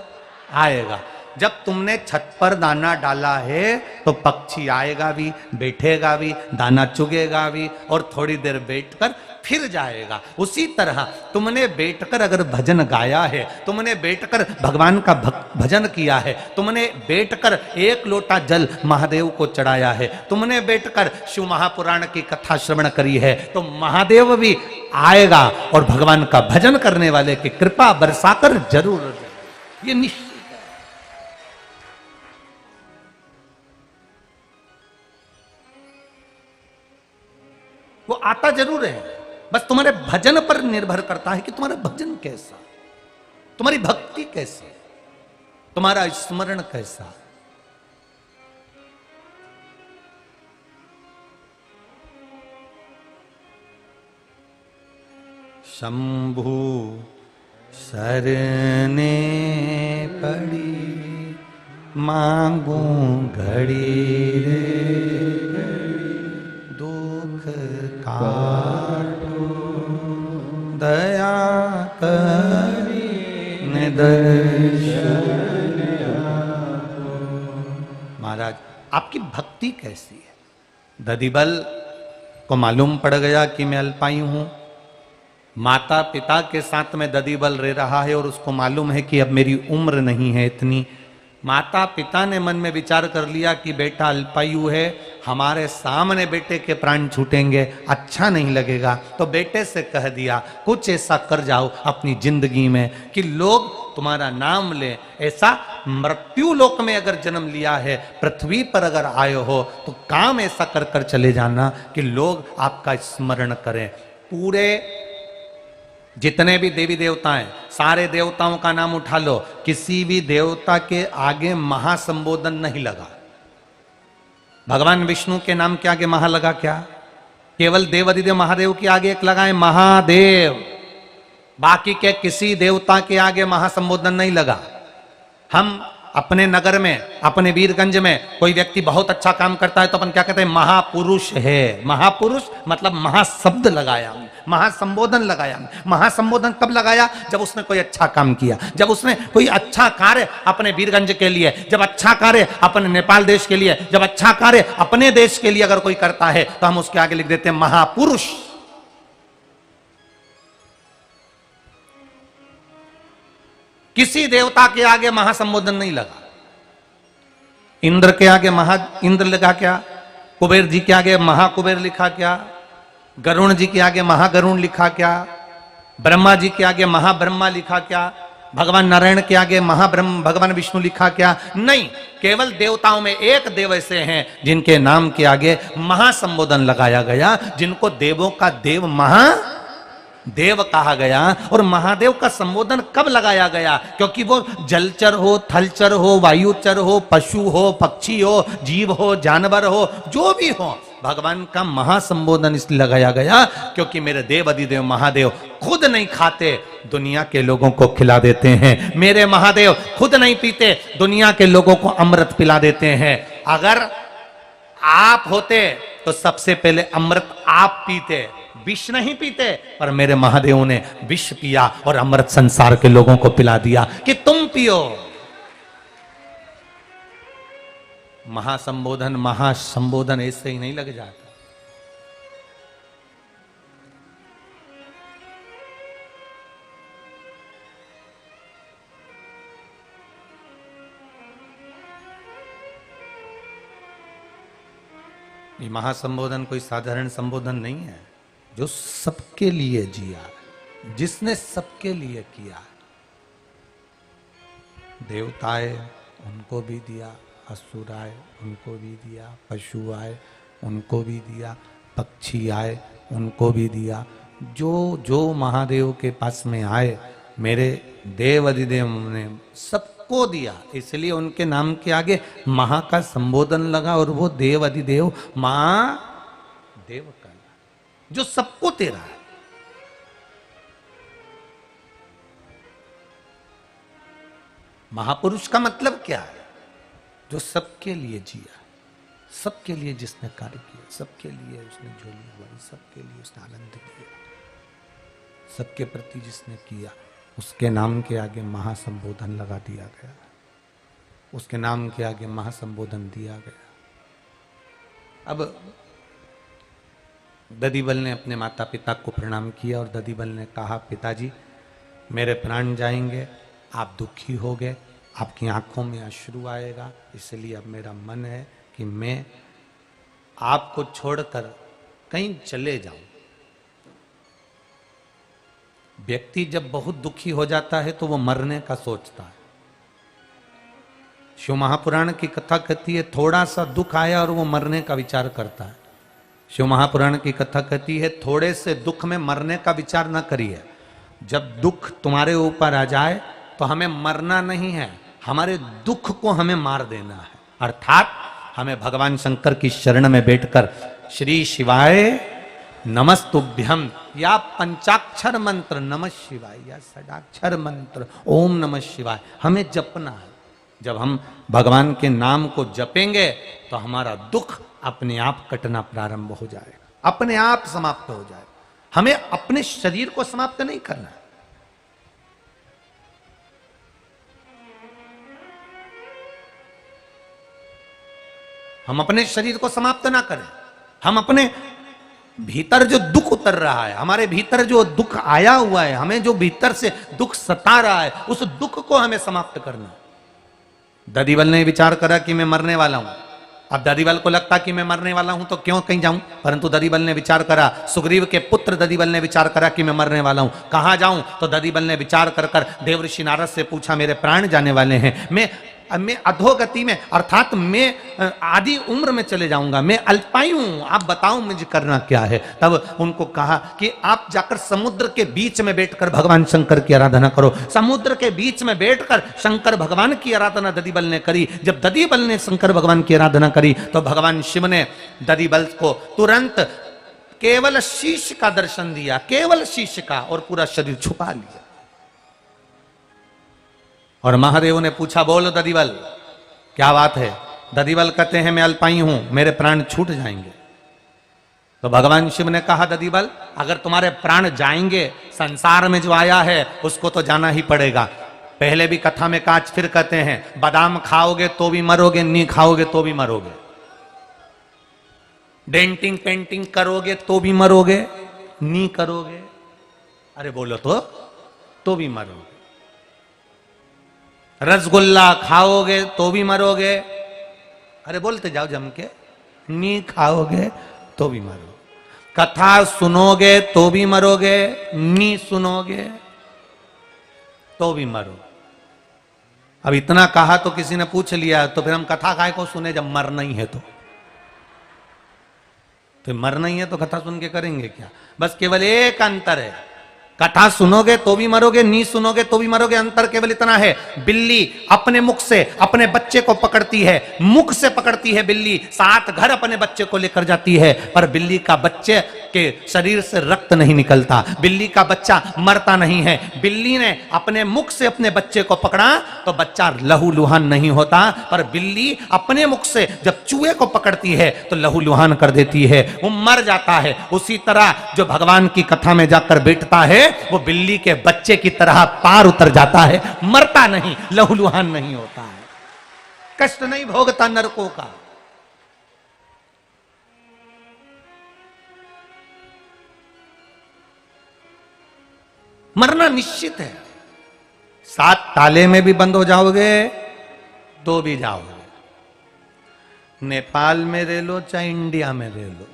आएगा। जब तुमने छत पर दाना डाला है तो पक्षी आएगा भी, बैठेगा भी, दाना चुगेगा भी, और थोड़ी देर बैठकर फिर जाएगा। उसी तरह तुमने बैठकर अगर भजन गाया है, तुमने बैठकर भगवान का भजन किया है, तुमने बैठकर 1 लोटा जल महादेव को चढ़ाया है, तुमने बैठकर शिव महापुराण की कथा श्रवण करी है, तो महादेव भी आएगा और भगवान का भजन करने वाले की कृपा बरसाकर जरूर, ये निश्चित। वो आता जरूर है, बस तुम्हारे भजन पर निर्भर करता है कि तुम्हारा भजन कैसा, तुम्हारी भक्ति कैसी, तुम्हारा स्मरण कैसा। शंभु सरने पड़ी मांगू घड़ी रे, दुख काटो दया करी दर्शन आपो। महाराज आपकी भक्ति कैसी है? दधिबल को मालूम पड़ गया कि मैं अल्पायु हूं, माता पिता के साथ में दधिबल रह रहा है और उसको मालूम है कि अब मेरी उम्र नहीं है इतनी। माता पिता ने मन में विचार कर लिया कि बेटा अल्पायु है, हमारे सामने बेटे के प्राण छूटेंगे, अच्छा नहीं लगेगा, तो बेटे से कह दिया कुछ ऐसा कर जाओ अपनी जिंदगी में कि लोग तुम्हारा नाम ले। ऐसा मृत्यु लोक में अगर जन्म लिया है, पृथ्वी पर अगर आए हो, तो काम ऐसा कर कर चले जाना कि लोग आपका स्मरण करें। पूरे जितने भी देवी देवता हैं, सारे देवताओं का नाम उठा लो, किसी भी देवता के आगे महासंबोधन नहीं लगा। भगवान विष्णु के नाम के आगे महा लगा क्या? केवल देवाधिदेव महादेव के आगे एक लगा है महादेव, बाकी के किसी देवता के आगे महासंबोधन नहीं लगा। हम अपने नगर में, अपने वीरगंज में कोई व्यक्ति बहुत अच्छा काम करता है तो अपन क्या कहते हैं? महापुरुष है। महापुरुष मतलब महाशब्द लगाया, महासंबोधन लगाया। महासंबोधन कब लगाया? जब उसने कोई अच्छा काम किया, जब उसने कोई अच्छा कार्य अपने वीरगंज के लिए, जब अच्छा कार्य अपने नेपाल देश के लिए, जब अच्छा कार्य अपने देश के लिए अगर कोई करता है तो हम उसके आगे लिख देते हैं महापुरुष। किसी देवता के आगे महासंबोधन नहीं लगा। इंद्र के आगे महा इंद्र लिखा क्या? कुबेर जी के आगे महाकुबेर लिखा क्या? गरुण जी के आगे महागरुण लिखा क्या? ब्रह्मा जी के आगे महाब्रह्मा लिखा क्या? भगवान नारायण के आगे महाब्रह्म, भगवान विष्णु लिखा क्या? नहीं, केवल देवताओं में एक देव ऐसे हैं जिनके नाम के आगे महासंबोधन लगाया गया, जिनको देवों का देव महादेव कहा गया। और महादेव का संबोधन कब लगाया गया? क्योंकि वो जलचर हो, थलचर हो, वायुचर हो, पशु हो, पक्षी हो, जीव हो, जानवर हो, जो भी हो, भगवान का महासंबोधन इसलिए लगाया गया क्योंकि मेरे देव अधिदेव महादेव खुद नहीं खाते, दुनिया के लोगों को खिला देते हैं। मेरे महादेव खुद नहीं पीते, दुनिया के लोगों को अमृत पिला देते हैं। अगर आप होते तो सबसे पहले अमृत आप पीते, विष नहीं पीते, पर मेरे महादेव ने विष पिया और अमृत संसार के लोगों को पिला दिया कि तुम पियो। महासंबोधन ऐसे ही नहीं लग जाता। ये महासंबोधन कोई साधारण संबोधन नहीं है, जो सबके लिए जिया, जिसने सबके लिए किया। देवता आए उनको भी दिया, असुर आए उनको भी दिया, पशु आए उनको भी दिया, पक्षी आए उनको भी दिया। जो जो महादेव के पास में आए, मेरे देव अधिदेव ने सबको सबको दिया, इसलिए उनके नाम के आगे महा का संबोधन लगा और वो देव अधिदेव महादेव का, जो सबको दे रहा है। महापुरुष का मतलब क्या है? जो सबके लिए जिया, सबके लिए जिसने कार्य किया, सबके लिए उसने झोली भरी, सबके लिए उसने आनंद किया, सबके प्रति जिसने किया, उसके नाम के आगे महासंबोधन लगा दिया गया, उसके नाम के आगे महासंबोधन दिया गया। अब ददीबल ने अपने माता पिता को प्रणाम किया और ददीबल ने कहा, पिताजी मेरे प्राण जाएंगे, आप दुखी हो गए, आपकी आंखों में अश्रु आएगा, इसलिए अब मेरा मन है कि मैं आपको छोड़कर कहीं चले जाऊं। व्यक्ति जब बहुत दुखी हो जाता है तो वो मरने का सोचता है। शिव महापुराण की कथा कहती है, थोड़ा सा दुख आया और वो मरने का विचार करता है। शिव महापुराण की कथा कहती है, थोड़े से दुख में मरने का विचार न करिए। जब दुख तुम्हारे ऊपर आ जाए तो हमें मरना नहीं है, हमारे दुख को हमें मार देना है। अर्थात हमें भगवान शंकर की शरण में बैठकर श्री शिवाय नमस्तुभ्यम या पंचाक्षर मंत्र नमः शिवाय या षडाक्षर मंत्र ओम नमः शिवाय हमें जपना है। जब हम भगवान के नाम को जपेंगे तो हमारा दुख अपने आप कटना प्रारंभ हो जाएगा, अपने आप समाप्त हो जाएगा। हमें अपने शरीर को समाप्त नहीं करना है। हम अपने शरीर को समाप्त ना करें। हम अपने भीतर जो दुख उतर रहा है, हमारे भीतर जो दुख आया हुआ है, हमें जो भीतर से दुख सता रहा है, उस दुख को हमें समाप्त करना। ददीबल ने विचार करा कि मैं मरने वाला हूं। अब ददीबल को लगता कि मैं मरने वाला हूं तो क्यों कहीं जाऊं, परंतु ददीबल ने विचार करा, सुग्रीव के पुत्र ददीबल ने विचार करा कि मैं मरने वाला हूं, कहां जाऊं। तो ददीबल ने विचार कर देवर्षि नारद से पूछा, मेरे प्राण जाने वाले हैं, मैं अधोगति में अर्थात मैं आधी उम्र में चले जाऊंगा, मैं अल्पायु हूं, आप बताओ मुझे करना क्या है। तब उनको कहा कि आप जाकर समुद्र के बीच में बैठकर भगवान शंकर की आराधना करो। समुद्र के बीच में बैठकर शंकर भगवान की आराधना ददीबल ने करी। जब ददीबल ने शंकर भगवान की आराधना करी तो भगवान शिव ने ददीबल को तुरंत केवल शीश का दर्शन दिया, केवल शीश का, और पूरा शरीर छुपा लिया। और महादेव ने पूछा, बोलो ददीबल क्या बात है। ददीबल कहते हैं, मैं अल्पायु हूं, मेरे प्राण छूट जाएंगे। तो भगवान शिव ने कहा, ददीबल अगर तुम्हारे प्राण जाएंगे, संसार में जो आया है उसको तो जाना ही पड़ेगा। पहले भी कथा में काज, फिर कहते हैं, बादाम खाओगे तो भी मरोगे, नहीं खाओगे तो भी मरोगे, डेंटिंग पेंटिंग करोगे तो भी मरोगे, नहीं करोगे अरे बोलो तो भी मरोगे, रसगुल्ला खाओगे तो भी मरोगे, अरे बोलते जाओ जम के, नहीं खाओगे तो भी मरोगे, कथा सुनोगे तो भी मरोगे, नहीं सुनोगे तो भी मरोगे। अब इतना कहा तो किसी ने पूछ लिया, तो फिर हम कथा काहे को सुने जब मरना ही है तो मरना ही है तो कथा सुन के करेंगे क्या। बस केवल एक अंतर है, कथा सुनोगे तो भी मरोगे, नहीं सुनोगे तो भी मरोगे। अंतर केवल इतना है, बिल्ली अपने मुख से अपने बच्चे को पकड़ती है, मुख से पकड़ती है बिल्ली, साथ घर अपने बच्चे को लेकर जाती है, पर बिल्ली का बच्चे के शरीर से रक्त नहीं निकलता, बिल्ली का बच्चा मरता नहीं है। बिल्ली ने अपने मुख से अपने बच्चे को पकड़ा तो बच्चा लहूलुहान नहीं होता, पर बिल्ली अपने मुख से जब चूहे को पकड़ती है तो लहूलुहान कर देती है, वो मर जाता है। उसी तरह जो भगवान की कथा में जाकर बैठता है वो बिल्ली के बच्चे की तरह पार उतर जाता है, मरता नहीं, लहूलुहान नहीं होता है, कष्ट नहीं भोगता नरकों का। मरना निश्चित है। 7 ताले में भी बंद हो जाओगे तो भी जाओगे, नेपाल में रह लो चाहे इंडिया में रह लो,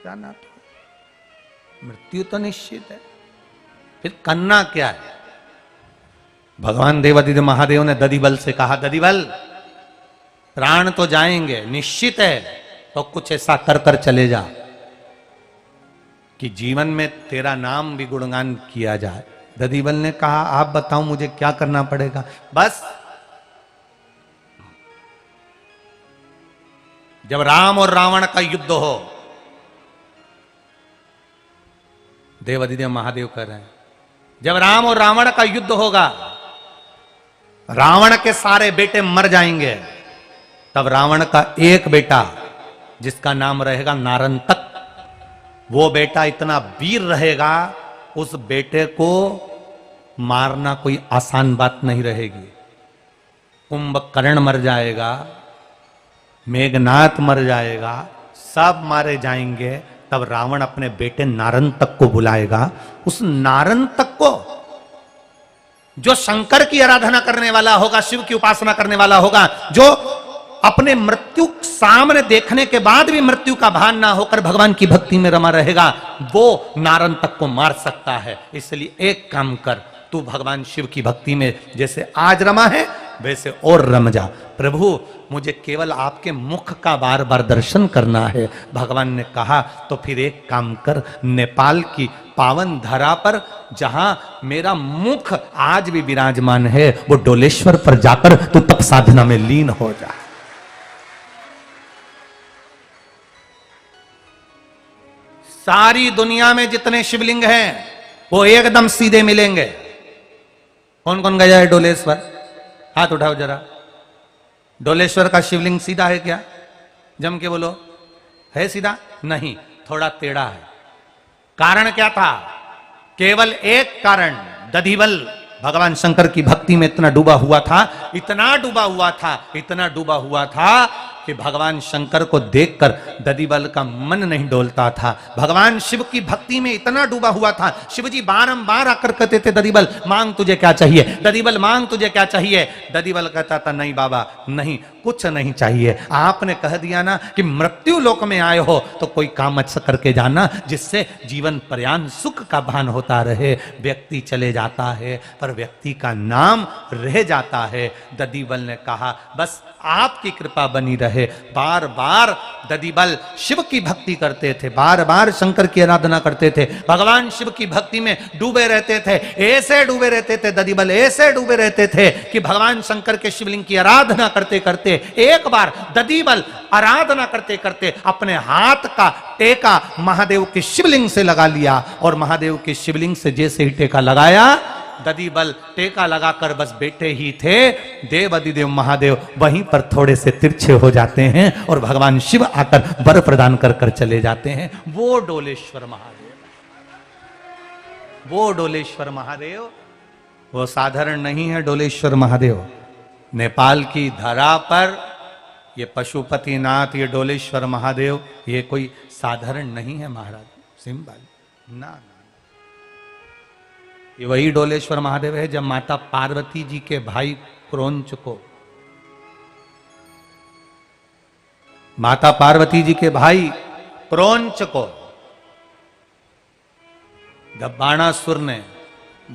जाना तो मृत्यु तो निश्चित है। फिर करना क्या है। भगवान देवादिदेव महादेव ने ददीबल से कहा, ददीबल प्राण तो जाएंगे निश्चित है, तो कुछ ऐसा कर कर चले जा कि जीवन में तेरा नाम भी गुणगान किया जाए, दधिबल ने कहा आप बताओ मुझे क्या करना पड़ेगा। बस जब राम और रावण का युद्ध हो, देवाधिदेव महादेव कह रहे हैं, जब राम और रावण का युद्ध होगा, रावण के सारे बेटे मर जाएंगे, तब रावण का एक बेटा जिसका नाम रहेगा नारंतक, वो बेटा इतना वीर रहेगा, उस बेटे को मारना कोई आसान बात नहीं रहेगी। कुंभकर्ण मर जाएगा, मेघनाथ मर जाएगा, सब मारे जाएंगे। तब रावण अपने बेटे नारंतक को बुलाएगा। उस नारंतक को, जो शंकर की आराधना करने वाला होगा, शिव की उपासना करने वाला होगा, जो अपने मृत्यु सामने देखने के बाद भी मृत्यु का भान ना होकर भगवान की भक्ति में रमा रहेगा, वो नारंतक को मार सकता है। इसलिए एक काम कर, तू भगवान शिव की भक्ति में जैसे आज रमा है वैसे और रम जा। प्रभु मुझे केवल आपके मुख का बार बार दर्शन करना है। भगवान ने कहा तो फिर एक काम कर, नेपाल की पावन धरा पर जहां मेरा मुख आज भी विराजमान है, वो डोलेश्वर पर जाकर तू तप साधना में लीन हो जा। सारी दुनिया में जितने शिवलिंग हैं वो एकदम सीधे मिलेंगे। कौन कौन गया है डोलेश्वर? हाथ उठाओ जरा। डोलेश्वर का शिवलिंग सीधा है क्या? जम के बोलो, है सीधा? नहीं, थोड़ा टेढ़ा है। कारण क्या था? केवल एक कारण, दधिबल भगवान शंकर की भक्ति में इतना डूबा हुआ था, इतना डूबा हुआ था, इतना डूबा हुआ था कि भगवान शंकर को देखकर दधिबल का मन नहीं डोलता था। भगवान शिव की भक्ति में इतना डूबा हुआ था। शिव जी बारंबार आकर कहते थे, दधिबल मांग तुझे क्या चाहिए, दधिबल मांग तुझे क्या चाहिए। दधिबल कहता था, नहीं बाबा नहीं, कुछ नहीं चाहिए। आपने कह दिया ना कि मृत्यु लोक में आए हो तो कोई काम अच्छा करके जाना, जिससे जीवन पर्यान सुख का भान होता रहे। व्यक्ति चले जाता है पर व्यक्ति का नाम रह जाता है। दधिबल ने कहा बस आपकी कृपा बनी रहे। बार बार दधिबल शिव की भक्ति करते थे, बार बार शंकर की आराधना करते थे, भगवान शिव की भक्ति में डूबे रहते थे। ऐसे डूबे रहते थे दधिबल, ऐसे डूबे रहते थे कि भगवान शंकर के शिवलिंग की आराधना करते करते एक बार दधिबल आराधना करते करते अपने हाथ का टेका महादेव के शिवलिंग से लगा लिया, और महादेव के शिवलिंग से जैसे ही टेका लगाया, दधिबल टेका लगाकर बस बैठे ही थे, देव अधिदेव महादेव वहीं पर थोड़े से तिरछे हो जाते हैं और भगवान शिव आकर वर प्रदान कर कर चले जाते हैं। वो डोलेश्वर महादेव, वो डोलेश्वर महादेव, वो साधारण नहीं है। डोलेश्वर महादेव नेपाल की धरा पर, ये पशुपतिनाथ, ये डोलेश्वर महादेव, ये कोई साधारण नहीं है महाराज, सिंपल ना। ये वही डोलेश्वर महादेव है जब माता पार्वती जी के भाई क्रोंच को, माता पार्वती जी के भाई क्रोंच को जब बाणासुर ने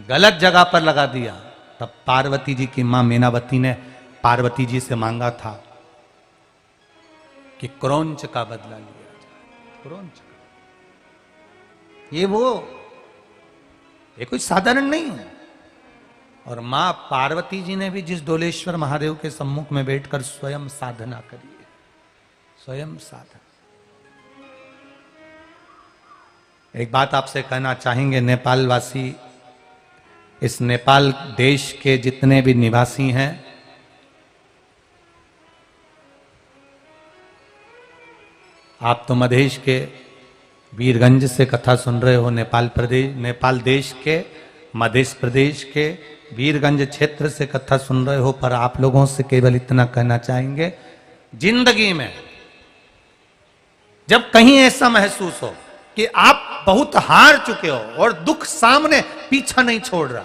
गलत जगह पर लगा दिया, तब पार्वती जी की मां मीनावती ने पार्वती जी से मांगा था कि क्रोंच का बदला लिया जाए। क्रोंच का, ये कोई साधारण नहीं है। और मां पार्वती जी ने भी जिस डोलेश्वर महादेव के सम्मुख में बैठकर स्वयं साधना करी है, स्वयं साधना। एक बात आपसे कहना चाहेंगे, नेपाल वासी, इस नेपाल देश के जितने भी निवासी हैं, आप तो मधेश के वीरगंज से कथा सुन रहे हो, नेपाल देश के मध्य प्रदेश के वीरगंज क्षेत्र से कथा सुन रहे हो, पर आप लोगों से केवल इतना कहना चाहेंगे, जिंदगी में जब कहीं ऐसा महसूस हो कि आप बहुत हार चुके हो और दुख सामने पीछा नहीं छोड़ रहा,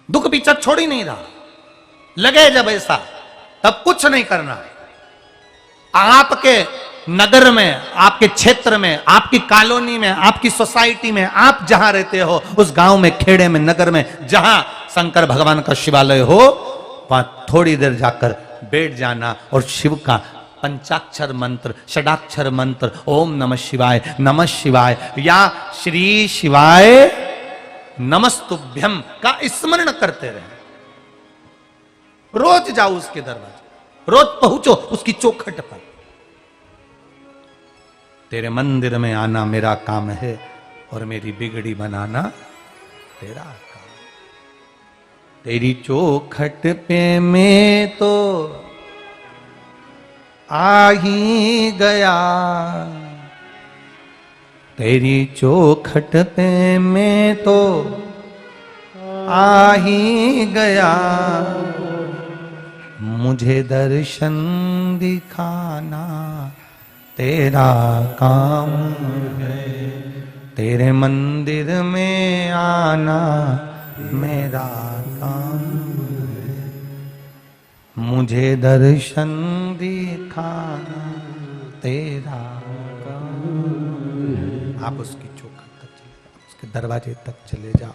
दुख पीछा छोड़ ही नहीं रहा, लगे जब ऐसा, तब कुछ नहीं करना है। आपके नगर में, आपके क्षेत्र में, आपकी कॉलोनी में, आपकी सोसाइटी में, आप जहां रहते हो, उस गांव में, खेड़े में, नगर में, जहां शंकर भगवान का शिवालय हो, वहां थोड़ी देर जाकर बैठ जाना और शिव का पंचाक्षर मंत्र, षडाक्षर मंत्र, ओम नमः शिवाय या श्री शिवाय नमस्तुभ्यम का स्मरण करते रहे। रोज जाओ उसके दरवाजे, रोज पहुंचो उसकी चौखट पर। तेरे मंदिर में आना मेरा काम है और मेरी बिगड़ी बनाना तेरा काम। तेरी चौखट पे मैं तो आ ही गया, तेरी चौखट पे मैं तो आ ही गया, मुझे दर्शन दिखाना तेरा काम है, तेरे मंदिर में आना मेरा काम है, मुझे दर्शन दिखाना तेरा काम है। आप उसकी चौखट तक चले जाओ, उसके दरवाजे तक चले जाओ,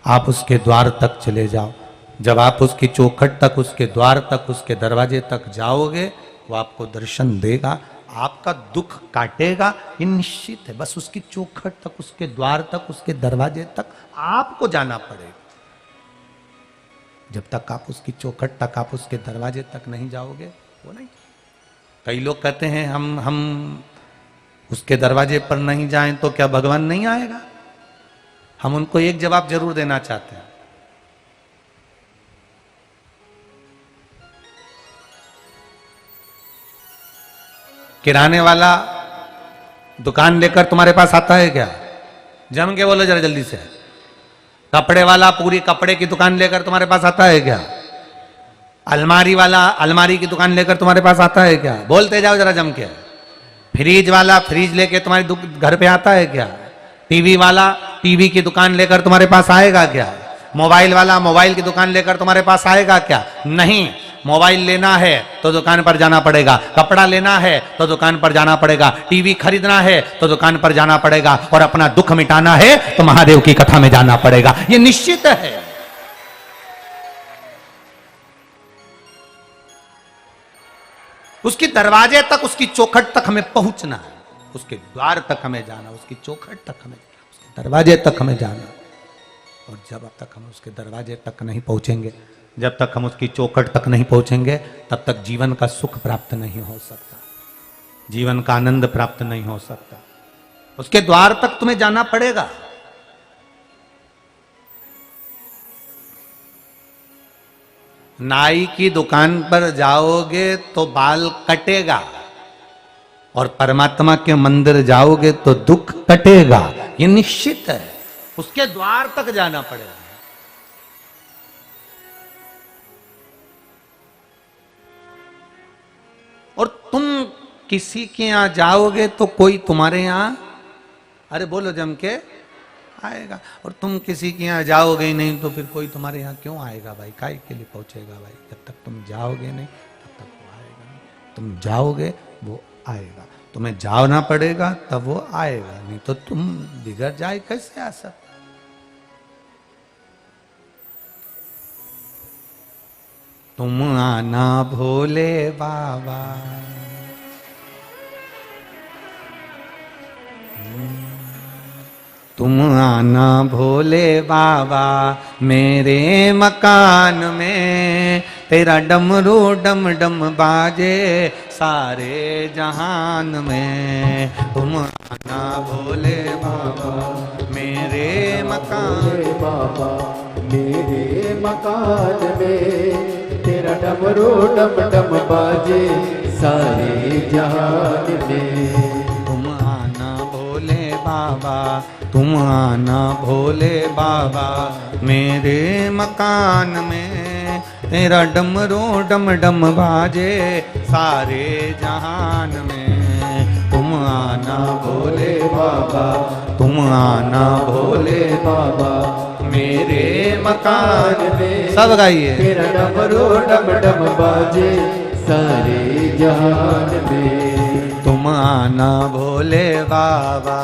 आप उसके द्वार तक चले जाओ। जब आप उसकी चौखट तक, उसके द्वार तक, उसके दरवाजे तक जाओगे, वो आपको दर्शन देगा, आपका दुख काटेगा, ये निश्चित है। बस उसकी चौखट तक, उसके द्वार तक, उसके दरवाजे तक आपको जाना पड़ेगा। जब तक आप उसकी चौखट तक, आप उसके दरवाजे तक नहीं जाओगे, वो नहीं। कई लोग कहते हैं हम उसके दरवाजे पर नहीं जाएं तो क्या भगवान नहीं आएगा? हम उनको एक जवाब जरूर देना चाहते हैं। किराने वाला दुकान लेकर तुम्हारे पास आता है क्या? जम के बोलो जरा जल्दी से। कपड़े वाला पूरी कपड़े की दुकान लेकर तुम्हारे पास आता है क्या? अलमारी वाला अलमारी की दुकान लेकर तुम्हारे पास आता है क्या? बोलते जाओ जरा जम के। फ्रिज वाला फ्रिज लेकर तुम्हारे घर पे आता है क्या? टीवी वाला टीवी की दुकान लेकर तुम्हारे पास आएगा क्या? मोबाइल वाला मोबाइल की दुकान लेकर तुम्हारे पास आएगा क्या? नहीं। मोबाइल लेना है तो दुकान पर जाना पड़ेगा, कपड़ा लेना है तो दुकान पर जाना पड़ेगा, टीवी खरीदना है तो दुकान पर जाना पड़ेगा, और अपना दुख मिटाना है तो महादेव की कथा में जाना पड़ेगा। ये निश्चित है। उसके दरवाजे तक, उसकी चौखट तक हमें पहुंचना है, उसके द्वार तक हमें जाना, उसकी चौखट तक हमें, उसके दरवाजे तक हमें जाना। और जब तक हम उसके दरवाजे तक नहीं पहुंचेंगे, जब तक हम उसकी चौखट तक नहीं पहुंचेंगे, तब तक जीवन का सुख प्राप्त नहीं हो सकता, जीवन का आनंद प्राप्त नहीं हो सकता। उसके द्वार तक तुम्हें जाना पड़ेगा। नाई की दुकान पर जाओगे तो बाल कटेगा, और परमात्मा के मंदिर जाओगे तो दुख कटेगा, ये निश्चित है। उसके द्वार तक जाना पड़ेगा। और तुम किसी के यहां जाओगे तो कोई तुम्हारे यहां, अरे बोलो जम के, आएगा। और तुम किसी के यहां जाओगे ही नहीं तो फिर कोई तुम्हारे यहां क्यों आएगा भाई? काहे के लिए पहुंचेगा भाई? जब तक तुम जाओगे नहीं तब तक वो आएगा नहीं। तुम जाओगे वो आएगा, तुम्हें जाना पड़ेगा तब वो आएगा, नहीं तो तुम बिगड़ जाए कैसे आ सकते? तुम आना भोले बाबा, तुम आना भोले बाबा मेरे मकान में, तेरा डमरू डम डम बाजे सारे जहान में। तुम आना भोले बाबा मेरे मकान,
बाबा मेरे मकान में, तेरा डमरू डम डम बाजे सारे जहान में।
तुम आना भोले बाबा, तुम आना भोले बाबा मेरे मकान में, तेरा डमरू डम डम बाजे सारे जहान में। तुम आना भोले बाबा, तुम आना भोले बाबा मेरे मकान में। सब गाइए।
तेरा डमरू डम डम बाजे सारे जहान में।
तुम आना भोले बाबा।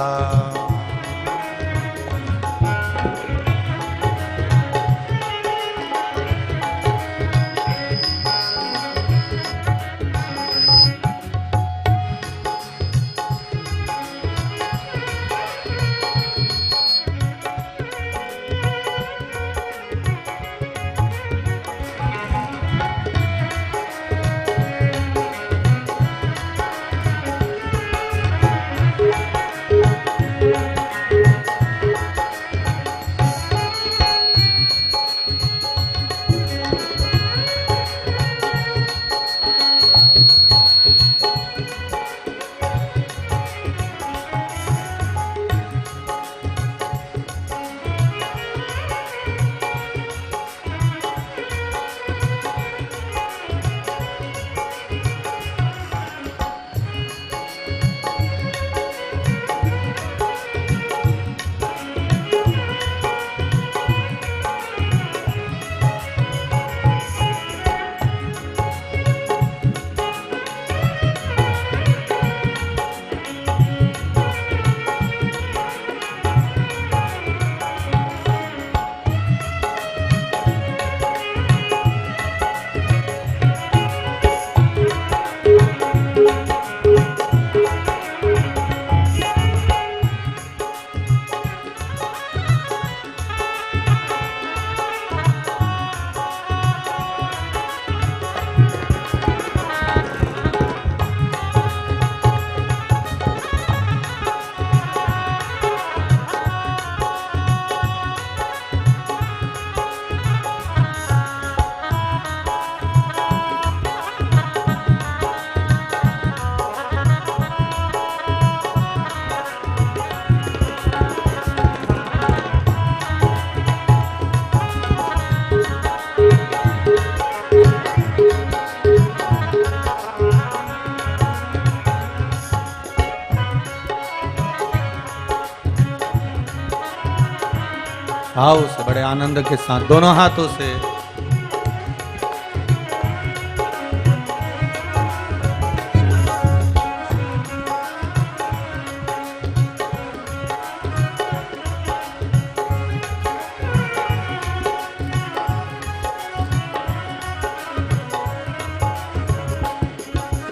भाव से, बड़े आनंद के साथ दोनों हाथों से।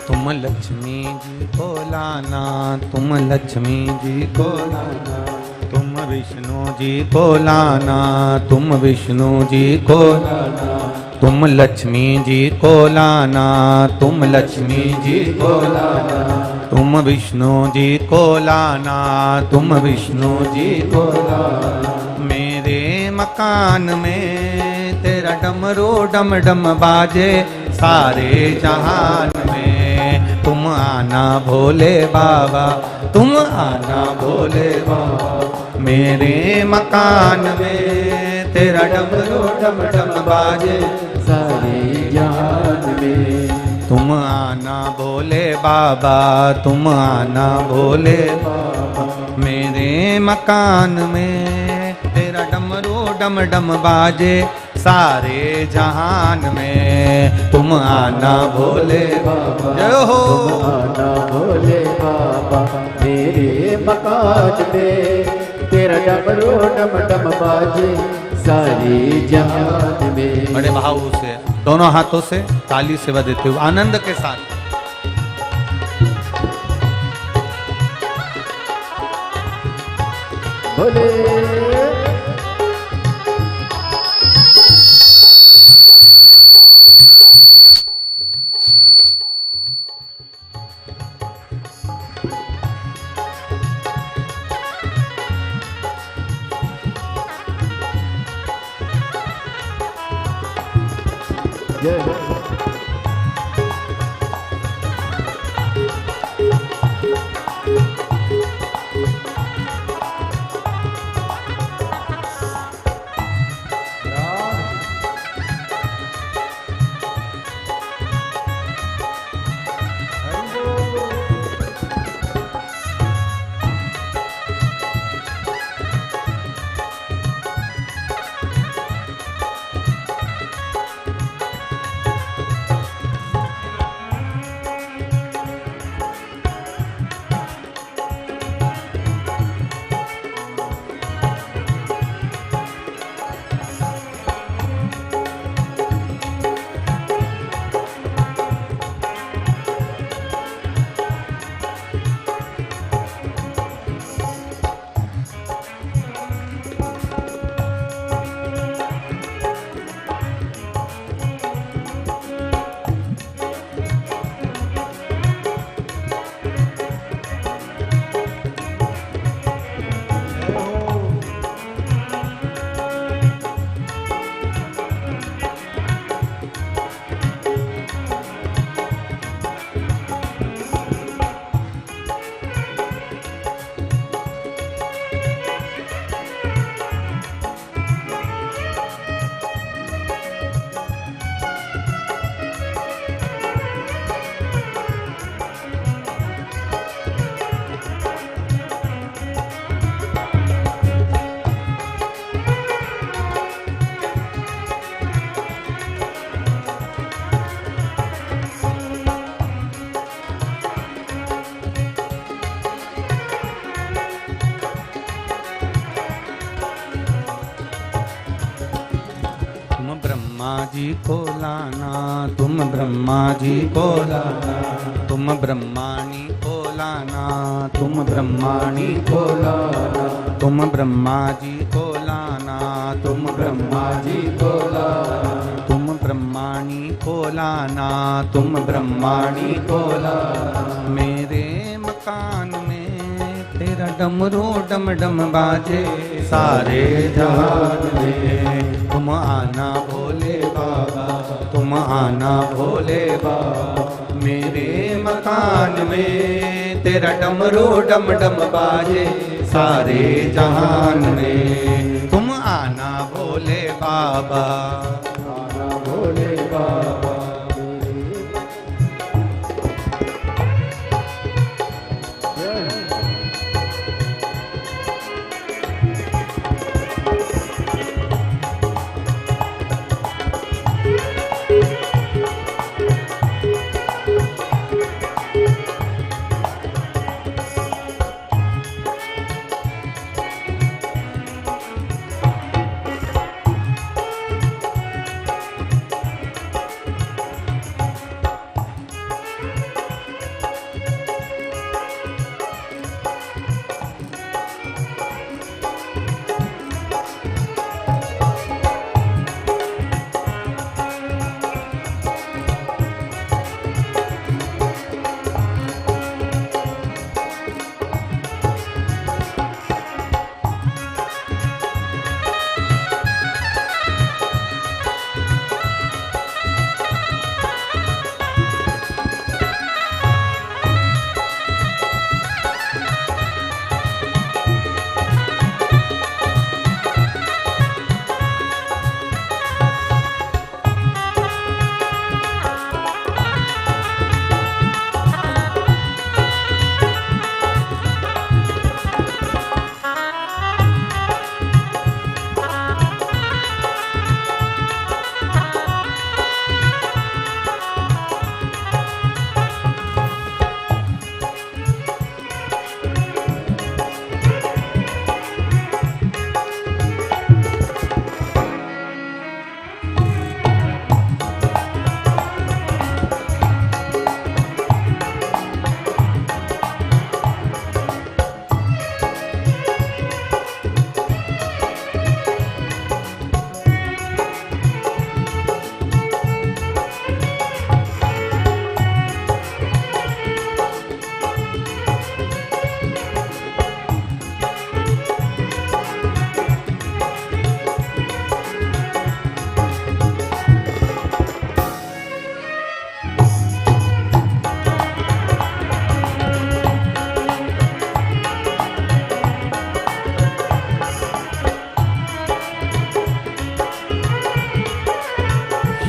तुम लक्ष्मी जी को लाना, तुम लक्ष्मी जी को लाना, तुम विष्णु जी को लाना, तुम विष्णु जी को लाना, तुम लक्ष्मी जी को लाना, तुम लक्ष्मी जी को लाना, तुम विष्णु जी को लाना, तुम विष्णु जी को लाना। मेरे मकान में तेरा डमरू डम डम बाजे सारे जहान में। तुम आना भोले बाबा, तुम आना भोले बाबा। मेरे मकान में तेरा डमरू डम डम बाजे
सारे जहान में।
तुम आना भोले बाबा, तुम आना भोले बाबा। मेरे मकान में तेरा डमरू डम डम बाजे सारे जहान में। तुम आना भोले बाबा, जय हो।
तुम आना भोले बाबा, मेरे मकान में तेरा डमरू डम डम बाजे सारे जहान में।
बड़े भाव से दोनों हाथों से ताली से बजाते हुए आनंद के साथ।
भोले जय
ब्रह्मा जी को लाना, तुम ब्रह्मा जी को लाना, तुम ब्रह्माणी को लाना, तुम ब्रह्माणी को लाना, तुम ब्रह्मा जी को लाना, तुम ब्रह्मा जी को लाना, तुम ब्रह्माणी को लाना, तुम ब्रह्माणी को लाना। मेरे मकान में तेरा डमरू डम डम बाजे सारे जहान में। तुम आना भोले बाबा, तुम आना भोले बाबा। मेरे मकान में तेरा डमरू डम डम बाजे सारे जहान में। तुम आना भोले बाबा,
आना भोले बाबा।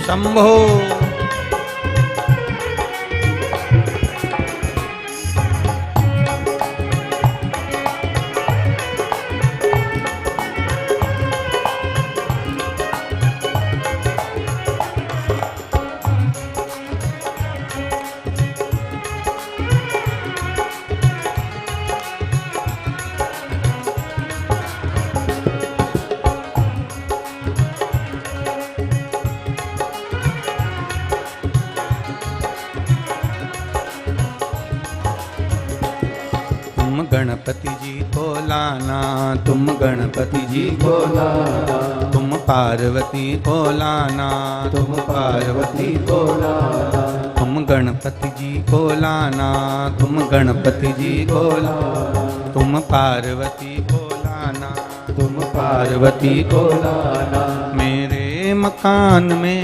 शंभो। गणपति जी को लाना, तुम गणपति जी को लाना, तुम पार्वती को लाना, तुम पार्वती को लाना, तुम गणपति जी को लाना, तुम गणपति जी को लाना, तुम पार्वती को लाना, तुम पार्वती को लाना। मेरे मकान में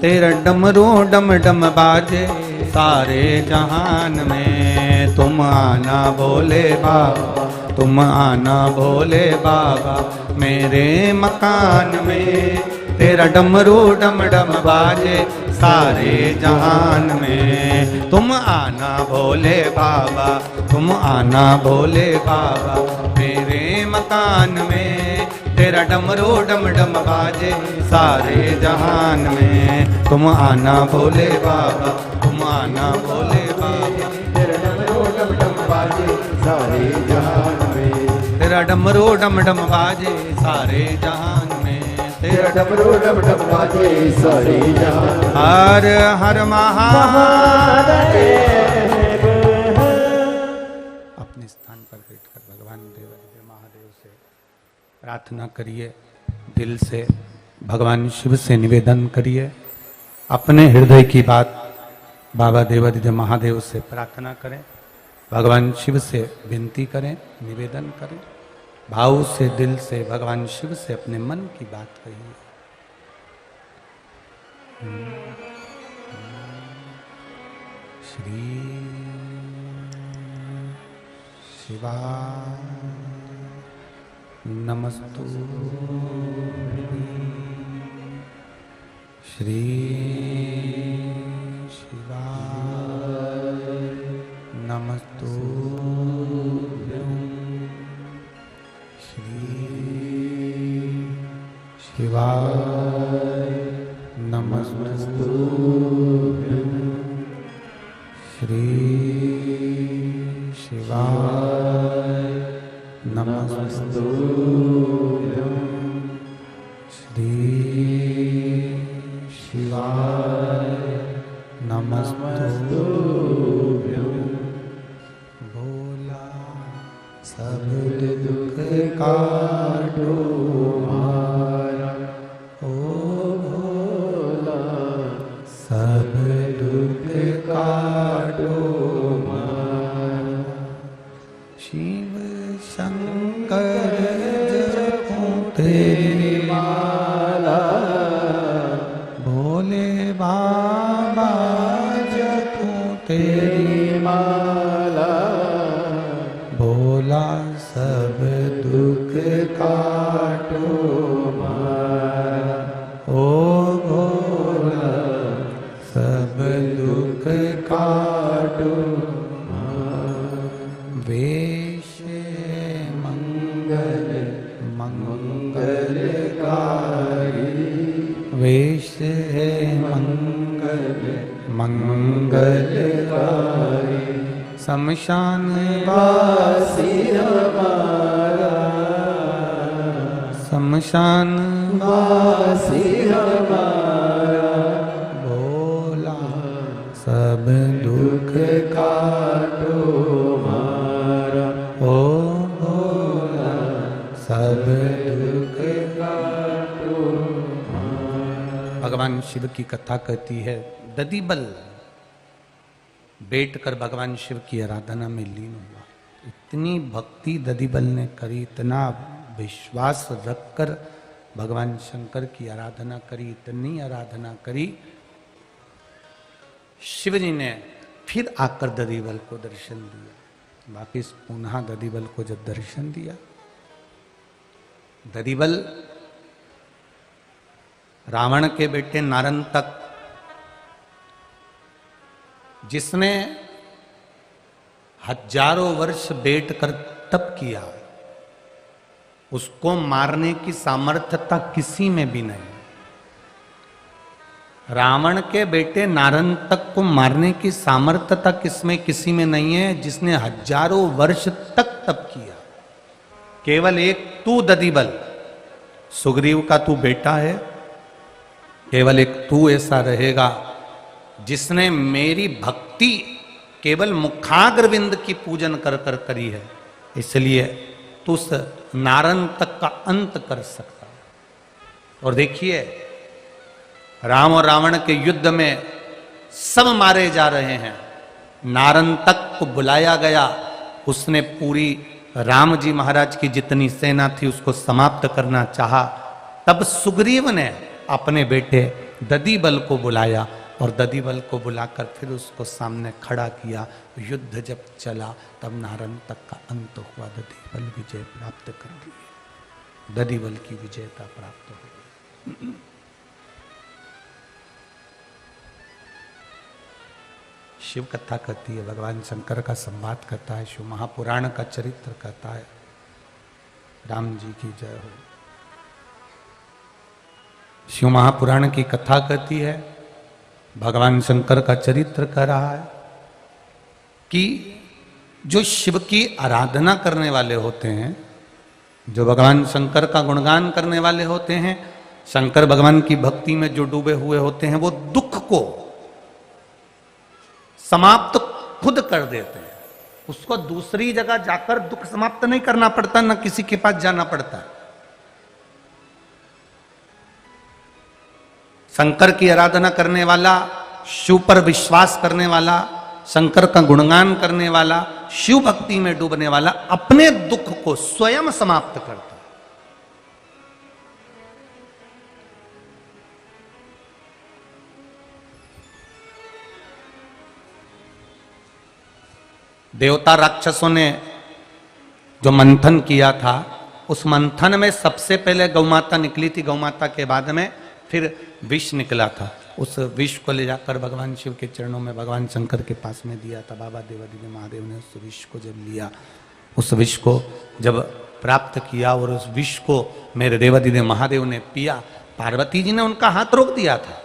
तेरा डमरू डम डम बाजे सारे जहान में, तुम आना भोले बाबा, तुम आना भोले बाबा। मेरे मकान में तेरा डमरू डम डम बाजे सारे जहान में, तुम आना भोले बाबा, तुम आना भोले बाबा। मेरे मकान में तेरा डमरू डम डम बाजे सारे जहान में, तुम आना भोले बाबा, तुम आना भोले बाबा।
तेरा डमरू डम डम बाजे सारे जहान में,
तेरा डमरू डम डम बाजे सारे जहान में,
तेरा डमरू डम डम बाजे सारे जहान।
हर हर महादेव। अपने स्थान पर बैठकर भगवान देवादिदेव महादेव से प्रार्थना करिए, दिल से भगवान शिव से निवेदन करिए, अपने हृदय की बात बाबा देवादिदेव महादेव से प्रार्थना करें, भगवान शिव से विनती करें, निवेदन करें, भाव से दिल से भगवान शिव से अपने मन की बात कहिए। श्री शिवा नमस्तु। श्री शिवा नमस्तु। श्री शिवाय नमस्तु। श्री शिवाय नमस्तु। श्री शिवाय नमस्तु। भोला सब दुख काटो मारा, ओ भोला सब दुख काटो मारा। शिव शंकर जपो तेरी माला, भोले बाबा जपो तेरी माला। भोला सब दुख काटो मारा, ओ भोला सब दुख काटो मारा। वेश मंगल मंगलकारी, वेश है मंगल मंगलकारी। शमशान
वासी हमारा,
शमशान
वासी हमारा।
भोला सब दुख
काटो मारा,
ओ भोला सब दुख
काटो मारा।
भगवान शिव की कथा कहती है, ददीबल बैठकर भगवान शिव की आराधना में लीन हुआ। इतनी भक्ति ददीबल ने करी, इतना विश्वास रखकर भगवान शंकर की आराधना करी, इतनी आराधना करी, शिव जी ने फिर आकर ददीबल को दर्शन दिया। वापिस पुनः ददीबल को जब दर्शन दिया, ददीबल रावण के बेटे नारंतक, जिसने हजारों वर्ष बैठकर तप किया, उसको मारने की सामर्थ्यता किसी में भी नहीं। रावण के बेटे नारंतक को मारने की सामर्थ्यता किसमें किसी में नहीं है, जिसने हजारों वर्ष तक तप किया। केवल एक तू दधिबल, सुग्रीव का तू बेटा है, केवल एक तू ऐसा रहेगा जिसने मेरी भक्ति केवल मुखाग्रविंद की पूजन कर कर करी है, इसलिए तू उस नारंतक का अंत कर सकता। और देखिए, राम और रावण के युद्ध में सब मारे जा रहे हैं, नारंतक को बुलाया गया, उसने पूरी राम जी महाराज की जितनी सेना थी उसको समाप्त करना चाहा। तब सुग्रीव ने अपने बेटे दधिबल को बुलाया और दधिबल को बुलाकर फिर उसको सामने खड़ा किया। युद्ध जब चला तब नारंतक का अंत हुआ, दधिबल विजय प्राप्त कर ली, दधिबल की विजयता प्राप्त हो गई। शिव कथा कहती है, भगवान शंकर का संवाद करता है, शिव महापुराण का चरित्र कहता है। राम जी की जय हो। शिव महापुराण की कथा कहती है, भगवान शंकर का चरित्र कह रहा है कि जो शिव की आराधना करने वाले होते हैं, जो भगवान शंकर का गुणगान करने वाले होते हैं, शंकर भगवान की भक्ति में जो डूबे हुए होते हैं, वो दुख को समाप्त खुद कर देते हैं। उसको दूसरी जगह जाकर दुख समाप्त नहीं करना पड़ता, न किसी के पास जाना पड़ता। शंकर की आराधना करने वाला, शिव पर विश्वास करने वाला, शंकर का गुणगान करने वाला, शिव भक्ति में डूबने वाला अपने दुख को स्वयं समाप्त करता है। देवता राक्षसों ने जो मंथन किया था, उस मंथन में सबसे पहले गौमाता निकली थी, गौमाता के बाद में फिर विष निकला था। उस विष को ले जाकर भगवान शिव के चरणों में भगवान शंकर के पास में दिया था। बाबा देवादिदेव महादेव ने उस विष को जब लिया, उस विष को जब प्राप्त किया और उस विष को मेरे देवादिदेव महादेव ने पिया, पार्वती जी ने उनका हाथ रोक दिया था।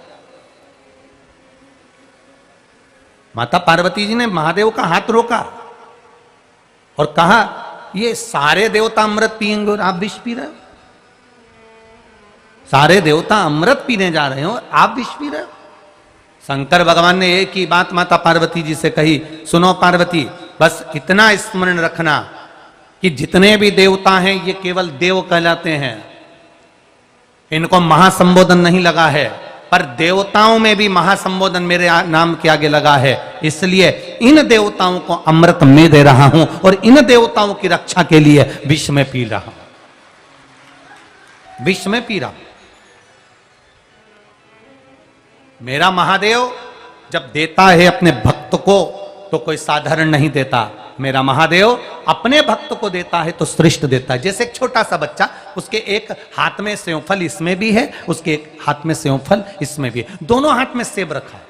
माता पार्वती जी ने महादेव का हाथ रोका और कहा, ये सारे देवता अमृत पिएंगे और आप विष पी रहे हो। सारे देवता अमृत पीने जा रहे हो, आप विष पी रहे हो। शंकर भगवान ने एक ही बात माता पार्वती जी से कही, सुनो पार्वती, बस इतना स्मरण रखना कि जितने भी देवता हैं ये केवल देव कहलाते हैं, इनको महासंबोधन नहीं लगा है, पर देवताओं में भी महासंबोधन मेरे नाम के आगे लगा है, इसलिए इन देवताओं को अमृत मैं दे रहा हूं और इन देवताओं की रक्षा के लिए विष में पी रहा हूं, विष में पी रहा हूं। मेरा महादेव जब देता है अपने भक्त को तो कोई साधारण नहीं देता। मेरा महादेव अपने भक्त को देता है तो श्रेष्ठ देता है। जैसे एक छोटा सा बच्चा, उसके एक हाथ में सेवफल इसमें भी है, उसके एक हाथ में सेवफल इसमें भी है, दोनों हाथ में सेब रखा है।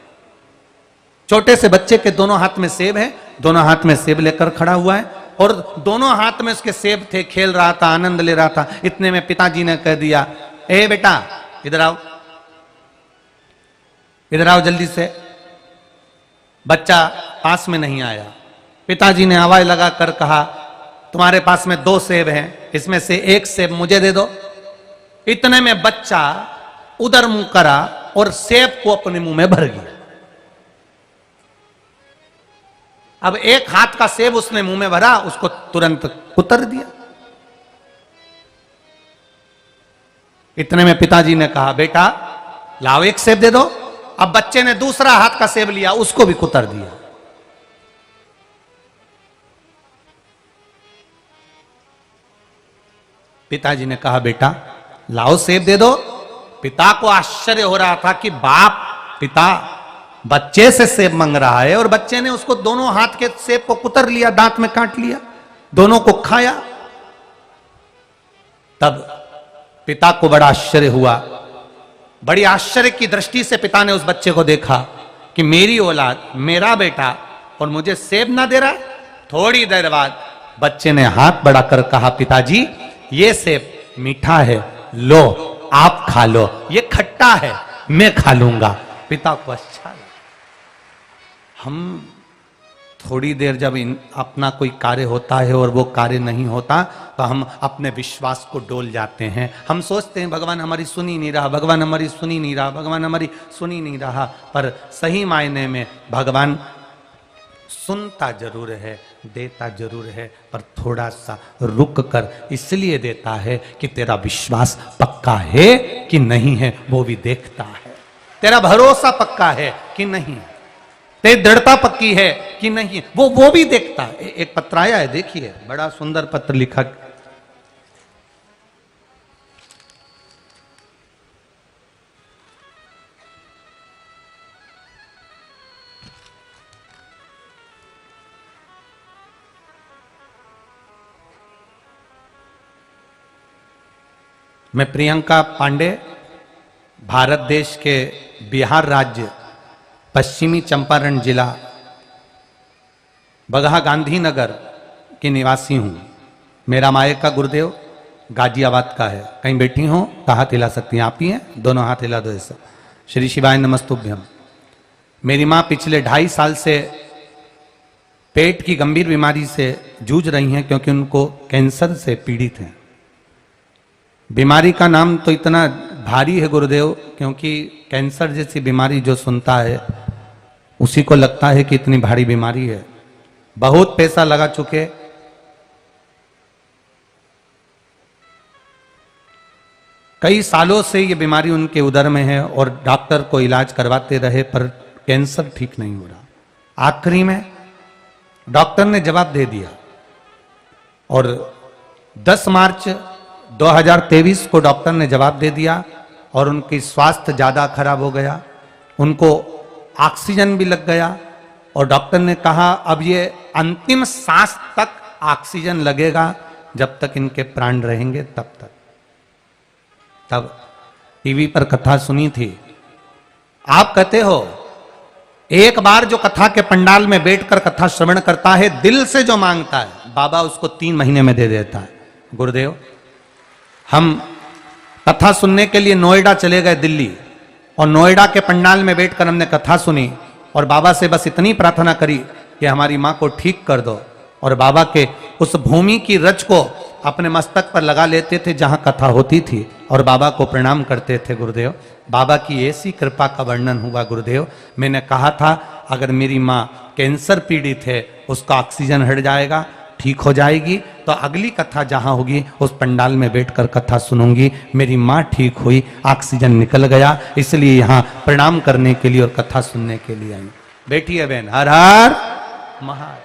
छोटे से बच्चे के दोनों हाथ में सेब है, दोनों हाथ में सेब लेकर खड़ा हुआ है और दोनों हाथ में उसके सेब थे, खेल रहा था, आनंद ले रहा था। इतने में पिताजी ने कह दिया, ए बेटा इधर आओ, इधर आओ जल्दी से। बच्चा पास में नहीं आया। पिताजी ने आवाज लगाकर कहा, तुम्हारे पास में 2 सेब हैं, इसमें से एक सेब मुझे दे दो। इतने में बच्चा उधर मुंह करा और सेब को अपने मुंह में भर गया। अब एक हाथ का सेब उसने मुंह में भरा, उसको तुरंत कुतर दिया। इतने में पिताजी ने कहा, बेटा लाओ एक सेब दे दो। अब बच्चे ने दूसरा हाथ का सेब लिया, उसको भी कुतर दिया। पिताजी ने कहा, बेटा लाओ सेब दे दो। पिता को आश्चर्य हो रहा था कि बाप पिता बच्चे से सेब मांग रहा है और बच्चे ने उसको दोनों हाथ के सेब को कुतर लिया, दांत में काट लिया, दोनों को खाया। तब पिता को बड़ा आश्चर्य हुआ। बड़ी आश्चर्य की दृष्टि से पिता ने उस बच्चे को देखा कि मेरी औलाद, मेरा बेटा, और मुझे सेब ना दे रहा। थोड़ी देर बाद बच्चे ने हाथ बढ़ाकर कहा, पिताजी ये सेब मीठा है, लो आप खा लो, ये खट्टा है, मैं खा लूंगा। पिता को अच्छा लगा। हम थोड़ी देर जब अपना कोई कार्य होता है और वो कार्य नहीं होता तो हम अपने विश्वास को डोल जाते हैं। हम सोचते हैं भगवान हमारी सुन ही नहीं रहा, भगवान हमारी सुन ही नहीं रहा, भगवान हमारी सुन ही नहीं रहा। पर सही मायने में भगवान सुनता जरूर है, देता जरूर है, पर थोड़ा सा रुक कर इसलिए देता है कि तेरा विश्वास पक्का है कि नहीं है वो भी देखता है। तेरा भरोसा पक्का है कि नहीं, तेरी दृढ़ता पक्की है कि नहीं, वो भी देखता है। एक पत्र आया है, देखिए, बड़ा सुंदर पत्र लिखा। मैं प्रियंका पांडे, भारत देश के बिहार राज्य पश्चिमी चंपारण जिला बगहा गांधीनगर की निवासी हूँ। मेरा मायका गुरुदेव गाजियाबाद का है। कहीं बैठी हो तो हाथ हिला सकती हैं, आप ही हैं, दोनों हाथ हिला दो ऐसा। श्री शिवाय नमस्तुभ्यम। मेरी माँ पिछले 2.5 साल से पेट की गंभीर बीमारी से जूझ रही हैं क्योंकि उनको कैंसर से पीड़ित हैं। बीमारी का नाम तो इतना भारी है गुरुदेव, क्योंकि कैंसर जैसी बीमारी जो सुनता है उसी को लगता है कि इतनी भारी बीमारी है। बहुत पैसा लगा चुके, कई सालों से ये बीमारी उनके उदर में है और डॉक्टर को इलाज करवाते रहे पर कैंसर ठीक नहीं हो रहा। आखिरी में डॉक्टर ने जवाब दे दिया और 10 मार्च 2023 को डॉक्टर ने जवाब दे दिया और उनकी स्वास्थ्य ज़्यादा खराब हो गया। उनको ऑक्सीजन भी लग गया और डॉक्टर ने कहा अब ये अंतिम सांस तक ऑक्सीजन लगेगा, जब तक इनके प्राण रहेंगे तब तक। तब टीवी पर कथा सुनी थी। आप कहते हो एक बार जो कथा के पंडाल में बैठकर कथा श्रवण करता है, दिल से जो मांगता है, बाबा उसको 3 महीने में दे देता है। गुरुदेव, हम कथा सुनने के लिए नोएडा चले गए, दिल्ली, और नोएडा के पंडाल में बैठकर हमने कथा सुनी और बाबा से बस इतनी प्रार्थना करी कि हमारी माँ को ठीक कर दो। और बाबा के उस भूमि की रज को अपने मस्तक पर लगा लेते थे जहां कथा होती थी और बाबा को प्रणाम करते थे। गुरुदेव, बाबा की ऐसी कृपा का वर्णन हुआ। गुरुदेव, मैंने कहा था अगर मेरी माँ कैंसर पीड़ित है, उसका ऑक्सीजन हट जाएगा, ठीक हो जाएगी, तो अगली कथा जहां होगी उस पंडाल में बैठकर कथा सुनूंगी। मेरी माँ ठीक हुई, ऑक्सीजन निकल गया, इसलिए यहाँ प्रणाम करने के लिए और कथा सुनने के लिए आई। बेटी है बहन, हर हर महा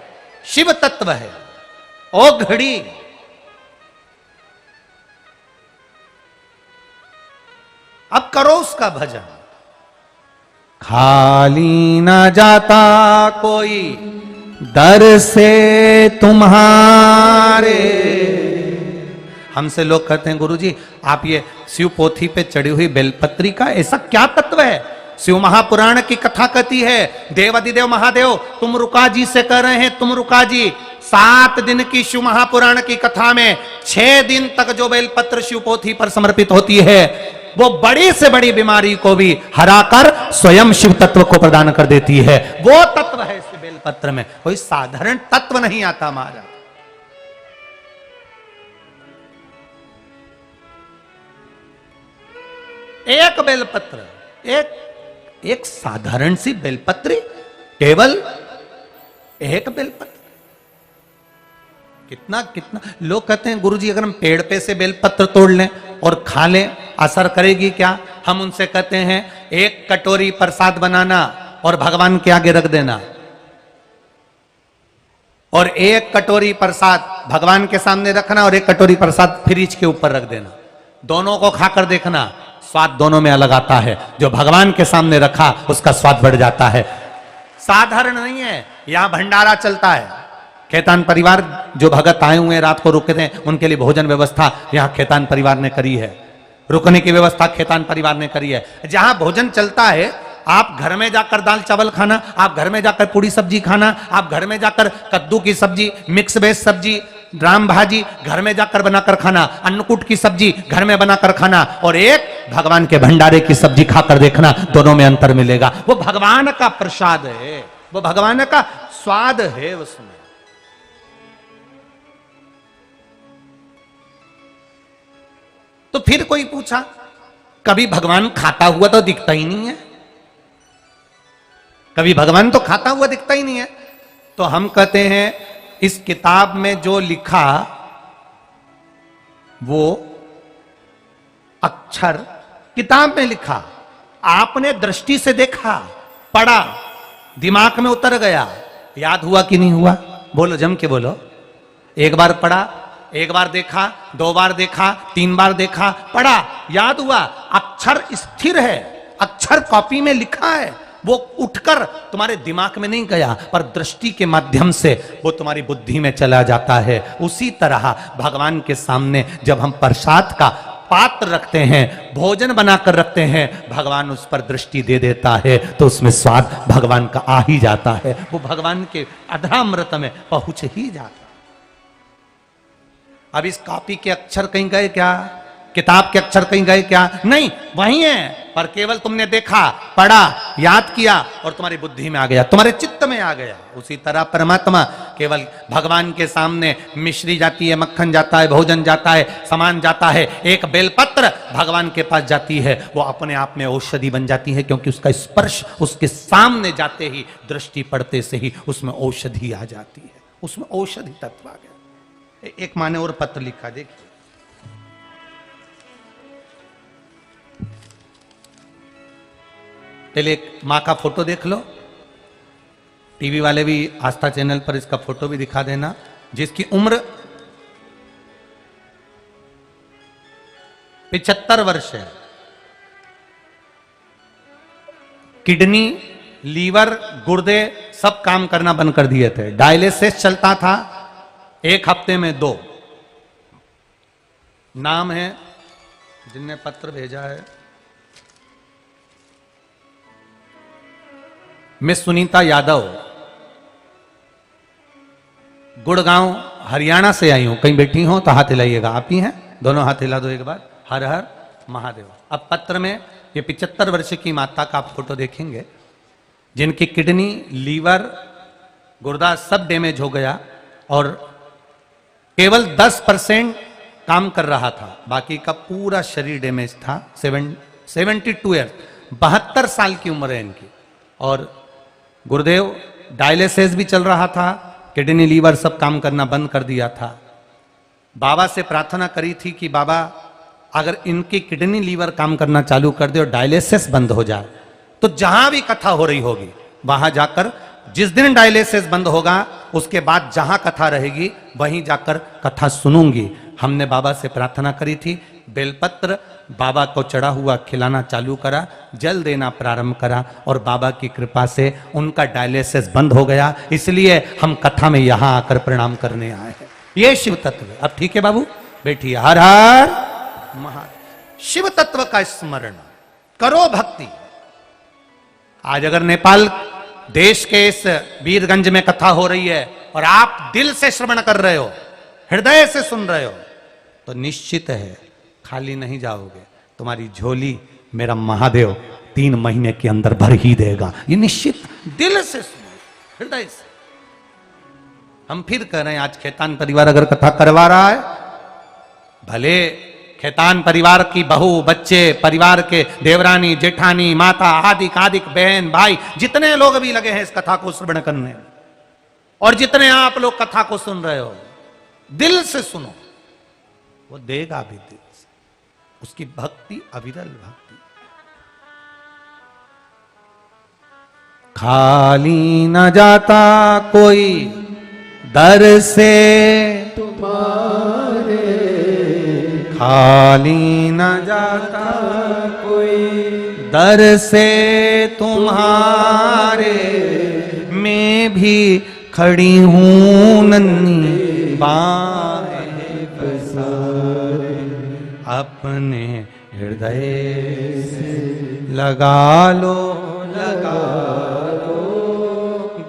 शिव तत्व है। ओ घड़ी अब करो उसका भजन, खाली ना जाता कोई दर से तुम्हारे। हमसे लोग कहते हैं गुरुजी आप ये शिव पोथी पे चढ़ी हुई बेलपत्री का ऐसा क्या तत्व है? शिव महापुराण की कथा कहती है, देवादिदेव महादेव तुम रुका जी से कह रहे हैं, तुम रुका जी। 7 दिन की शिव महापुराण की कथा में 6 दिन तक जो बेलपत्र शिव पोथी पर समर्पित होती है वो बड़ी से बड़ी बीमारी को भी हराकर स्वयं शिव तत्व को प्रदान कर देती है। वो तत्व है इस बेलपत्र में, कोई साधारण तत्व नहीं आता महाराज। एक बेलपत्र, एक साधारण सी बेलपत्री, केवल एक बेलपत्र, कितना कितना। लोग कहते हैं गुरुजी अगर हम पेड़ पे से बेलपत्र तोड़ लें और खा लें असर करेगी क्या? हम उनसे कहते हैं 1 कटोरी प्रसाद बनाना और भगवान के आगे रख देना, और 1 कटोरी प्रसाद भगवान के सामने रखना और 1 कटोरी प्रसाद फ्रिज के ऊपर रख देना। दोनों को खाकर देखना, स्वाद दोनों में अलग आता है। जो भगवान के सामने रखा उसका स्वाद बढ़ जाता है। साधारण नहीं है। यहां भंडारा चलता है, खेतान परिवार जो भगत आए हुए रात को रुके थे उनके लिए भोजन व्यवस्था यहाँ खेतान परिवार ने करी है। रुकने की व्यवस्था खेतान परिवार ने करी है। जहां भोजन चलता है, आप घर में जाकर दाल चावल खाना, आप घर में जाकर पूड़ी सब्जी खाना, आप घर में जाकर कद्दू की सब्जी, मिक्स वेज सब्जी, राम भाजी घर में जाकर बनाकर खाना, अन्नकूट की सब्जी घर में बनाकर खाना, और एक भगवान के भंडारे की सब्जी खाकर देखना, दोनों में अंतर मिलेगा। वो भगवान का प्रसाद है, वो भगवान का स्वाद है उसमें। तो फिर कोई पूछा, कभी भगवान खाता हुआ तो दिखता ही नहीं है, कभी भगवान तो खाता हुआ दिखता ही नहीं है। तो हम कहते हैं इस किताब में जो लिखा वो अक्षर किताब में लिखा, आपने दृष्टि से देखा, पढ़ा, दिमाग में उतर गया, याद हुआ कि नहीं हुआ? बोलो, जम के बोलो। एक बार पढ़ा, एक बार देखा, दो बार देखा, तीन बार देखा, पढ़ा, याद हुआ, अक्षर स्थिर है, अक्षर कॉपी में लिखा है, वो उठकर तुम्हारे दिमाग में नहीं गया, पर दृष्टि के माध्यम से वो तुम्हारी बुद्धि में चला जाता है। उसी तरह भगवान के सामने जब हम प्रसाद का पात्र रखते हैं, भोजन बनाकर रखते हैं, भगवान उस पर दृष्टि दे देता है, तो उसमें स्वाद भगवान का आ ही जाता है, वो भगवान के अधरामृत में पहुंच ही जाता है। अब इस कॉपी के अक्षर कहीं गए क्या? किताब के अक्षर कहीं गए क्या? नहीं, वही है, पर केवल तुमने देखा, पढ़ा, याद किया और तुम्हारी बुद्धि में आ गया, तुम्हारे चित्त में आ गया। उसी तरह परमात्मा केवल भगवान के सामने मिश्री जाती है, मक्खन जाता है, भोजन जाता है, सामान जाता है, एक बेलपत्र भगवान के पास जाती है, वो अपने आप में औषधि बन जाती है, क्योंकि उसका स्पर्श उसके सामने जाते ही, दृष्टि पड़ते से ही उसमें औषधि आ जाती है, उसमें औषधि तत्व आ गया। एक माँ ने और पत्र लिखा, देखिए, पहले एक माँ का फोटो देख लो, टीवी वाले भी आस्था चैनल पर इसका फोटो भी दिखा देना, जिसकी उम्र 75 वर्ष है। किडनी, लीवर, गुर्दे सब काम करना बंद कर दिए थे, डायलिसिस चलता था, एक हफ्ते में 2। नाम है जिनने पत्र भेजा है, मिस सुनीता यादव, गुड़गांव हरियाणा से आई हूं। कहीं बैठी हो तो हाथ हिलाइएगा, आप ही हैं, दोनों हाथ हिला दो एक बार, हर हर महादेव। अब पत्र में ये 75 वर्ष की माता का आप फोटो देखेंगे, जिनकी किडनी, लीवर, गुर्दा सब डैमेज हो गया और केवल 10% काम कर रहा था, बाकी का पूरा शरीर डैमेज था। 72 ईयर, 72 साल की उम्र है इनकी, और गुरुदेव डायलिसिस भी चल रहा था, किडनी, लीवर सब काम करना बंद कर दिया था। बाबा से प्रार्थना करी थी कि बाबा अगर इनकी किडनी, लीवर काम करना चालू कर दे और डायलिसिस बंद हो जाए, तो जहां भी कथा हो रही होगी वहां जाकर, जिस दिन डायलिसिस बंद होगा उसके बाद जहां कथा रहेगी वहीं जाकर कथा सुनूंगी। हमने बाबा से प्रार्थना करी थी, बेलपत्र बाबा को चढ़ा हुआ खिलाना चालू करा, जल देना प्रारंभ करा, और बाबा की कृपा से उनका डायलिसिस बंद हो गया। इसलिए हम कथा में यहां आकर प्रणाम करने आए हैं। ये शिव तत्व है। अब ठीक है बाबू, बैठिए। हर हर महादेव। शिव तत्व का स्मरण करो, भक्ति। आज अगर नेपाल देश के इस वीरगंज में कथा हो रही है और आप दिल से श्रवण कर रहे हो, हृदय से सुन रहे हो, तो निश्चित है खाली नहीं जाओगे, तुम्हारी झोली मेरा महादेव 3 महीने के अंदर भर ही देगा। ये निश्चित, दिल से सुनो, हृदय से। हम फिर कह रहे हैं, आज खेतान परिवार अगर कथा करवा रहा है, भले खेतान परिवार की बहू, बच्चे, परिवार के देवरानी, जेठानी, माता, आदि आदिक बहन, भाई, जितने लोग भी लगे हैं इस कथा को श्रवण करने, और जितने आप लोग कथा को सुन रहे हो, दिल से सुनो, वो देगा भी दिल से। उसकी भक्ति अविरल भक्ति। खाली न जाता कोई दर से
तुम्हारे,
खाली न जाता
कोई
दर से तुम्हारे, मैं भी खड़ी हूं नन्ही बाहें पसारे, अपने हृदय से लगा लो, लगा लो,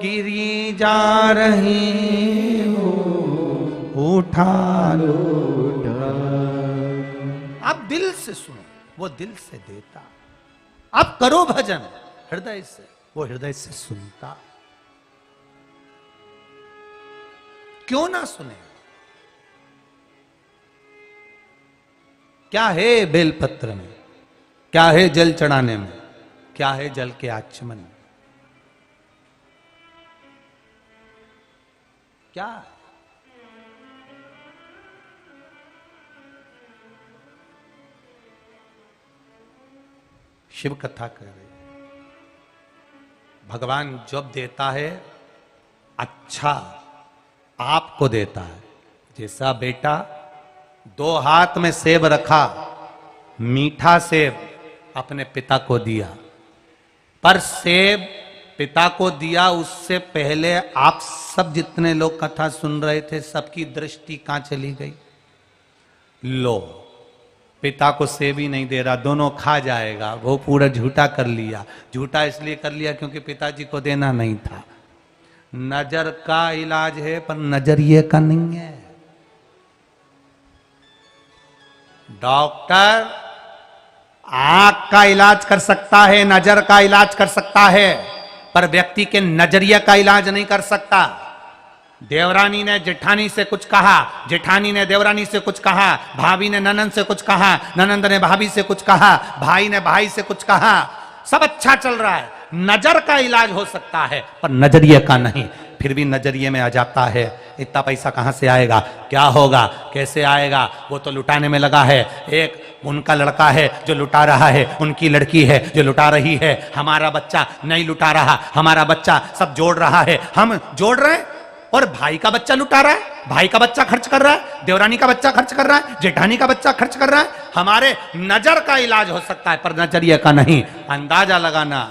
गिरी जा रही हो, उठा लो, उठा। आप दिल से सुनो, वो दिल से देता। आप करो भजन हृदय से, वो हृदय से सुनता। क्यों ना सुने? क्या है बेलपत्र में, क्या है जल चढ़ाने में, क्या है जल के आचमन में? क्या है? शिव कथा कर रहे, भगवान जब देता है अच्छा आपको देता है। जैसा बेटा 2 हाथ में सेब रखा, मीठा सेब अपने पिता को दिया, पर सेब पिता को दिया उससे पहले आप सब जितने लोग कथा सुन रहे थे सबकी दृष्टि कहां चली गई? लो, पिता को सेब ही नहीं दे रहा, दोनों खा जाएगा, वो पूरा झूठा कर लिया। झूठा इसलिए कर लिया क्योंकि पिताजी को देना नहीं था। नजर का इलाज है पर नजरिए का नहीं है। डॉक्टर आंख का इलाज कर सकता है, नजर का इलाज कर सकता है, पर व्यक्ति के नजरिए का इलाज नहीं कर सकता। देवरानी ने जेठानी से कुछ कहा, जेठानी ने देवरानी से कुछ कहा, भाभी ने ननंद से कुछ कहा, ननंद ने भाभी से कुछ कहा, भाई ने भाई से कुछ कहा, सब अच्छा चल रहा है। नजर का इलाज हो सकता है पर नजरिए का नहीं। फिर भी नजरिए में आ जाता है, इतना पैसा कहां से आएगा, क्या होगा, कैसे आएगा, वो तो लुटाने में लगा है। एक उनका लड़का है जो लुटा रहा है, उनकी लड़की है जो लुटा रही है। हमारा बच्चा नहीं लुटा रहा, हमारा बच्चा सब जोड़ रहा है, हम जोड़ रहे हैं और भाई का बच्चा लुटा रहा है, भाई का बच्चा खर्च कर रहा है, देवरानी का बच्चा खर्च कर रहा है, जेठानी का बच्चा खर्च कर रहा है। हमारे नजर का इलाज हो सकता है पर नजरिए का नहीं। अंदाजा लगाना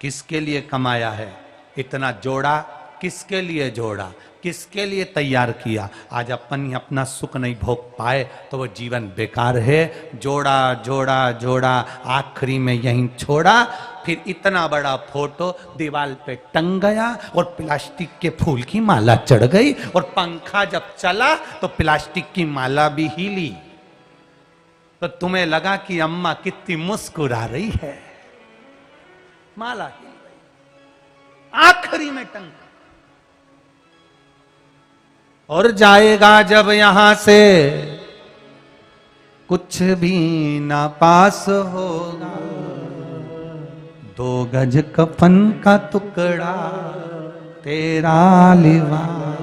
किसके लिए कमाया है, इतना जोड़ा किसके लिए जोड़ा, किसके लिए तैयार किया। आज अपन ही अपना सुख नहीं भोग पाए तो वो जीवन बेकार है। जोड़ा जोड़ा जोड़ा, आखिरी में यहीं छोड़ा। फिर इतना बड़ा फोटो दीवार पे टंग गया और प्लास्टिक के फूल की माला चढ़ गई, और पंखा जब चला तो प्लास्टिक की माला भी हिली। तो तुम्हें लगा कि अम्मा कितनी मुस्कुरा रही है, माला हिल गई, आखिरी में टंग। और जाएगा जब यहां से कुछ भी ना पास होगा, 2 गज कफन का टुकड़ा तेरा लिबास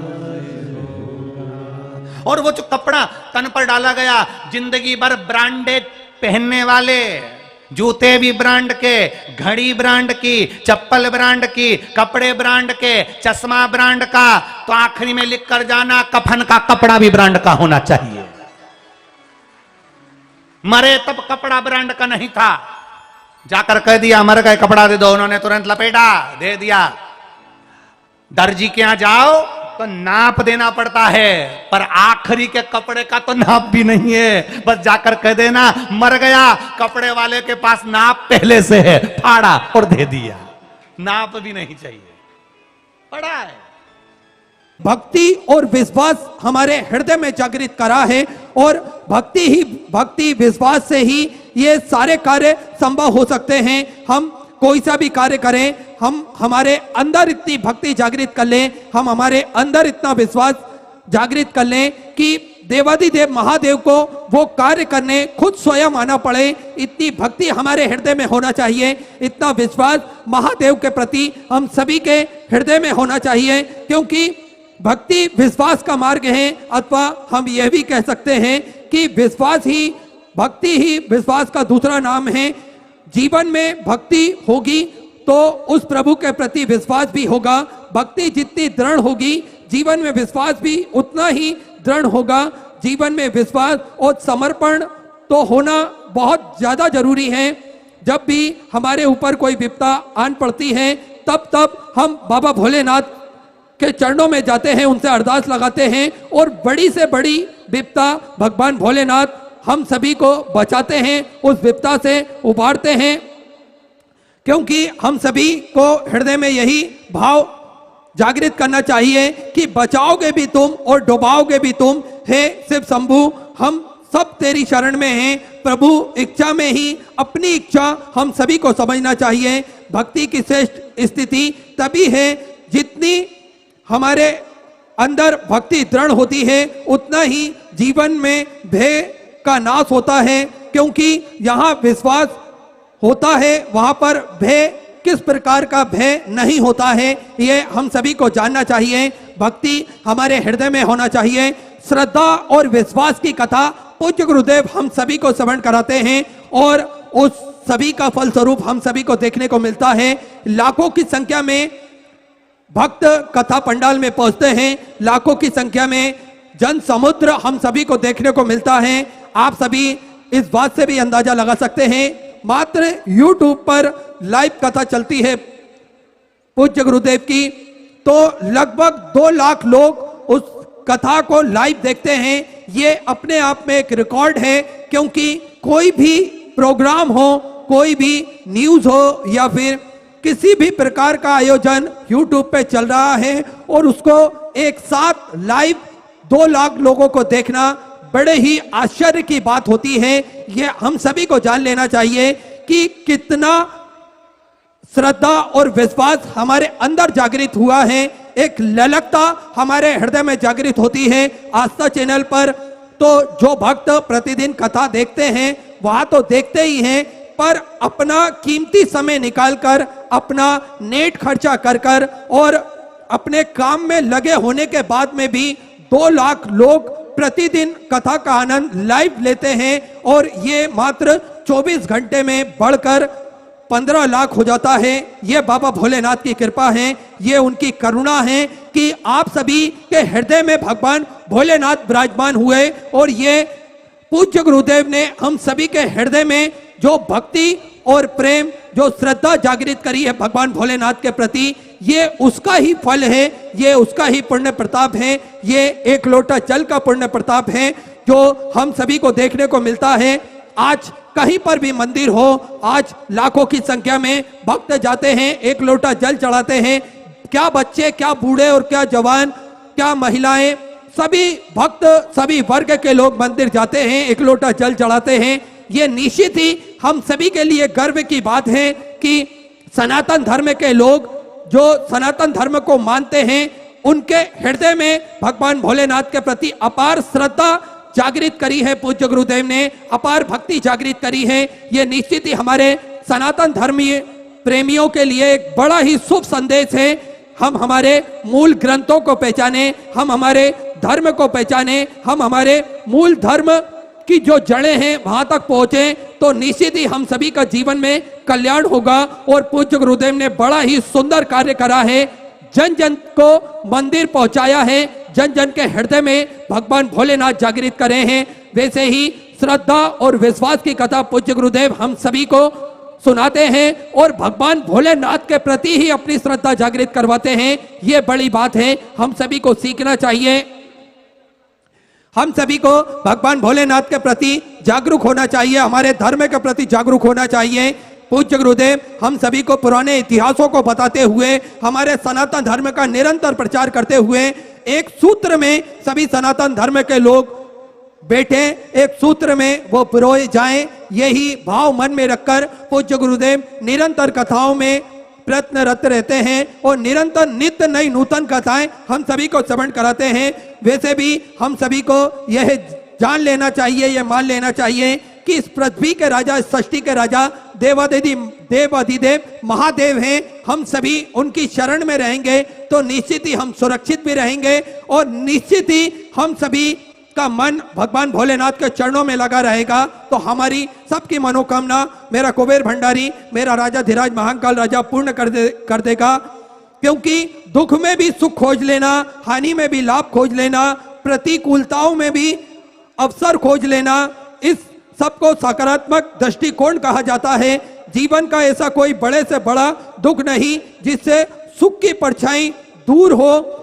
होगा। और वो जो कपड़ा तन पर डाला गया, जिंदगी भर ब्रांडेड पहनने वाले, जूते भी ब्रांड के, घड़ी ब्रांड की, चप्पल ब्रांड की, कपड़े ब्रांड के, चश्मा ब्रांड का, तो आखिरी में लिख कर जाना कफन का कपड़ा भी ब्रांड का होना चाहिए। मरे तब कपड़ा ब्रांड का नहीं था, जाकर कह दिया मर गए कपड़ा दे दो, उन्होंने तुरंत लपेटा दे दिया। दर्जी के यहां जाओ तो नाप देना पड़ता है, पर आखिरी के कपड़े का तो नाप भी नहीं है, बस जाकर कह देना मर गया, कपड़े वाले के पास नाप पहले से है, फाड़ा और दे दिया। नाप भी नहीं चाहिए, पड़ा है।
भक्ति और विश्वास हमारे हृदय में जागृत करा है, और भक्ति विश्वास से ही ये सारे कार्य संभव हो सकते हैं। हम कोई सा भी कार्य करें, हम हमारे अंदर इतनी भक्ति जागृत कर लें, हम हमारे अंदर इतना विश्वास जागृत कर लें कि देवाधिदेव महादेव को वो कार्य करने खुद स्वयं आना पड़े। इतनी भक्ति हमारे हृदय में होना चाहिए, इतना विश्वास महादेव के प्रति हम सभी के हृदय में होना चाहिए, क्योंकि भक्ति विश्वास का मार्ग है। अथवा हम यह भी कह सकते हैं कि भक्ति ही विश्वास का दूसरा नाम है। जीवन में भक्ति होगी तो उस प्रभु के प्रति विश्वास भी होगा। भक्ति जितनी दृढ़ होगी, जीवन में विश्वास भी उतना ही दृढ़ होगा। जीवन में विश्वास और समर्पण तो होना बहुत ज्यादा जरूरी है। जब भी हमारे ऊपर कोई विपदा आन पड़ती है, तब हम बाबा भोलेनाथ के चरणों में जाते हैं, उनसे अरदास लगाते हैं, और बड़ी से बड़ी विपदा भगवान भोलेनाथ हम सभी को बचाते हैं, उस विपदा से उबारते हैं, क्योंकि हम सभी को हृदय में यही भाव जागृत करना चाहिए कि बचाओगे भी तुम और डुबाओगे भी तुम। हे शिव शंभु, हम सब तेरी शरण में हैं प्रभु। इच्छा में ही अपनी इच्छा हम सभी को समझना चाहिए। भक्ति की श्रेष्ठ स्थिति तभी है जितनी हमारे अंदर भक्ति दृढ़ होती है, उतना ही जीवन में भय का नाश होता है, क्योंकि यहाँ विश्वास होता है, वहां पर भय, किस प्रकार का भय नहीं होता है, ये हम सभी को जानना चाहिए। भक्ति हमारे हृदय में होना चाहिए। श्रद्धा और विश्वास की कथा पूज्य गुरुदेव हम सभी को श्रवण कराते हैं और उस सभी का फलस्वरूप हम सभी को देखने को मिलता है। लाखों की संख्या में भक्त कथा पंडाल में पहुंचते हैं, लाखों की संख्या में जन समुद्र हम सभी को देखने को मिलता है। आप सभी इस बात से भी अंदाजा लगा सकते हैं, मात्र YouTube पर लाइव कथा चलती है पूज्य गुरुदेव की, तो लगभग 2 लाख लोग उस कथा को लाइव देखते हैं। ये अपने आप में एक रिकॉर्ड है, क्योंकि कोई भी प्रोग्राम हो, कोई भी न्यूज हो या फिर किसी भी प्रकार का आयोजन YouTube पे चल रहा है और उसको एक साथ लाइव 2 लाख लोगों को देखना बड़े ही आश्चर्य की बात होती है। ये हम सभी को जान लेना चाहिए कि कितना श्रद्धा और विश्वास हमारे अंदर जागृत हुआ है। एक ललकता हमारे हृदय में जागृत होती है। आस्था चैनल पर तो जो भक्त प्रतिदिन कथा देखते हैं वहां तो देखते ही हैं, पर अपना कीमती समय निकालकर, अपना नेट खर्चा कर और अपने काम में लगे होने के बाद में भी 2 लाख लोग प्रतिदिन कथा का आनंद लाइव लेते हैं और ये मात्र 24 घंटे में बढ़कर 15 लाख हो जाता है। ये बाबा भोलेनाथ की कृपा है, ये उनकी करुणा है कि आप सभी के हृदय में भगवान भोलेनाथ विराजमान हुए और ये पूज्य गुरुदेव ने हम सभी के हृदय में जो भक्ति और प्रेम, जो श्रद्धा जागृत करी है भगवान भोलेनाथ के प्रति, ये उसका ही फल है, ये उसका ही पुण्य प्रताप है, ये एक लोटा जल का पुण्य प्रताप है जो हम सभी को देखने को मिलता है। आज कहीं पर भी मंदिर हो, आज लाखों की संख्या में भक्त जाते हैं, एक लोटा जल चढ़ाते हैं। क्या बच्चे, क्या बूढ़े और क्या जवान, क्या महिलाएं, सभी भक्त, सभी वर्ग के लोग मंदिर जाते हैं, एक लोटा जल चढ़ाते हैं। ये निश्चित ही हम सभी के लिए गर्व की बात है कि सनातन धर्म के लोग जो सनातन धर्म को मानते हैं, उनके हृदय में भगवान भोलेनाथ के प्रति अपार श्रद्धा जागृत करी है। पूज्य गुरुदेव ने अपार भक्ति जागृत करी है। ये निश्चित ही हमारे सनातन धर्मीय प्रेमियों के लिए एक बड़ा ही शुभ संदेश है। हम हमारे मूल ग्रंथों को पहचाने, हम हमारे धर्म को पहचाने, हम हमारे मूल धर्म की जो जड़ें हैं वहां तक पहुंचे, तो निश्चित ही हम सभी का जीवन में कल्याण होगा। और पूज्य गुरुदेव ने बड़ा ही सुंदर कार्य करा है, जन जन को मंदिर पहुंचाया है, जन जन के हृदय में भगवान भोलेनाथ जागृत करे हैं। वैसे ही श्रद्धा और विश्वास की कथा पूज्य गुरुदेव हम सभी को सुनाते हैं और भगवान भोलेनाथ के प्रति ही अपनी श्रद्धा जागृत करवाते हैं। ये बड़ी बात है, हम सभी को सीखना चाहिए। हम सभी को भगवान भोलेनाथ के प्रति जागरूक होना चाहिए, हमारे धर्म के प्रति जागरूक होना चाहिए। पूज्य गुरुदेव हम सभी को पुराने इतिहासों को बताते हुए, हमारे सनातन धर्म का निरंतर प्रचार करते हुए, एक सूत्र में सभी सनातन धर्म के लोग बैठे, एक सूत्र में वो पिरोए जाएं, यही भाव मन में रखकर पूज्य गुरुदेव निरंतर कथाओं में प्रयत्नरत रहते हैं और निरंतर नित्य नई नूतन कथाएं हम सभी को श्रवण कराते हैं। वैसे भी हम सभी को यह जान लेना चाहिए, यह मान लेना चाहिए कि इस पृथ्वी के राजा, इस सृष्टि के राजा देवाधिदेव महादेव हैं। हम सभी उनकी शरण में रहेंगे तो निश्चित ही हम सुरक्षित भी रहेंगे और निश्चित ही हम सभी का मन भगवान भोलेनाथ के चरणों में लगा रहेगा। तो हमारी सबकी मनोकामना मेरा कुबेर भंडारी, मेरा राजा धीराज महाकाल राजा पूर्ण कर देगा, क्योंकि दुख में भी सुख खोज लेना, हानि में भी लाभ खोज लेना, प्रतिकूलताओं में भी अवसर खोज लेना, इस सबको सकारात्मक दृष्टिकोण कहा जाता है। जीवन का ऐसा कोई बड़े से बड़ा दुख नहीं जिससे सुख की परछाई दूर हो।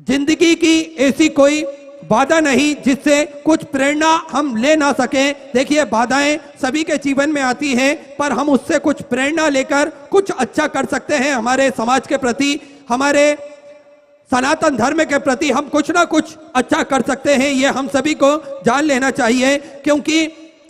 जिंदगी की ऐसी कोई बाधा नहीं जिससे कुछ प्रेरणा हम ले ना सके। देखिए, बाधाएं सभी के जीवन में आती हैं, पर हम उससे कुछ प्रेरणा लेकर कुछ अच्छा कर सकते हैं। हमारे समाज के प्रति, हमारे सनातन धर्म के प्रति हम कुछ ना कुछ अच्छा कर सकते हैं। ये हम सभी को जान लेना चाहिए, क्योंकि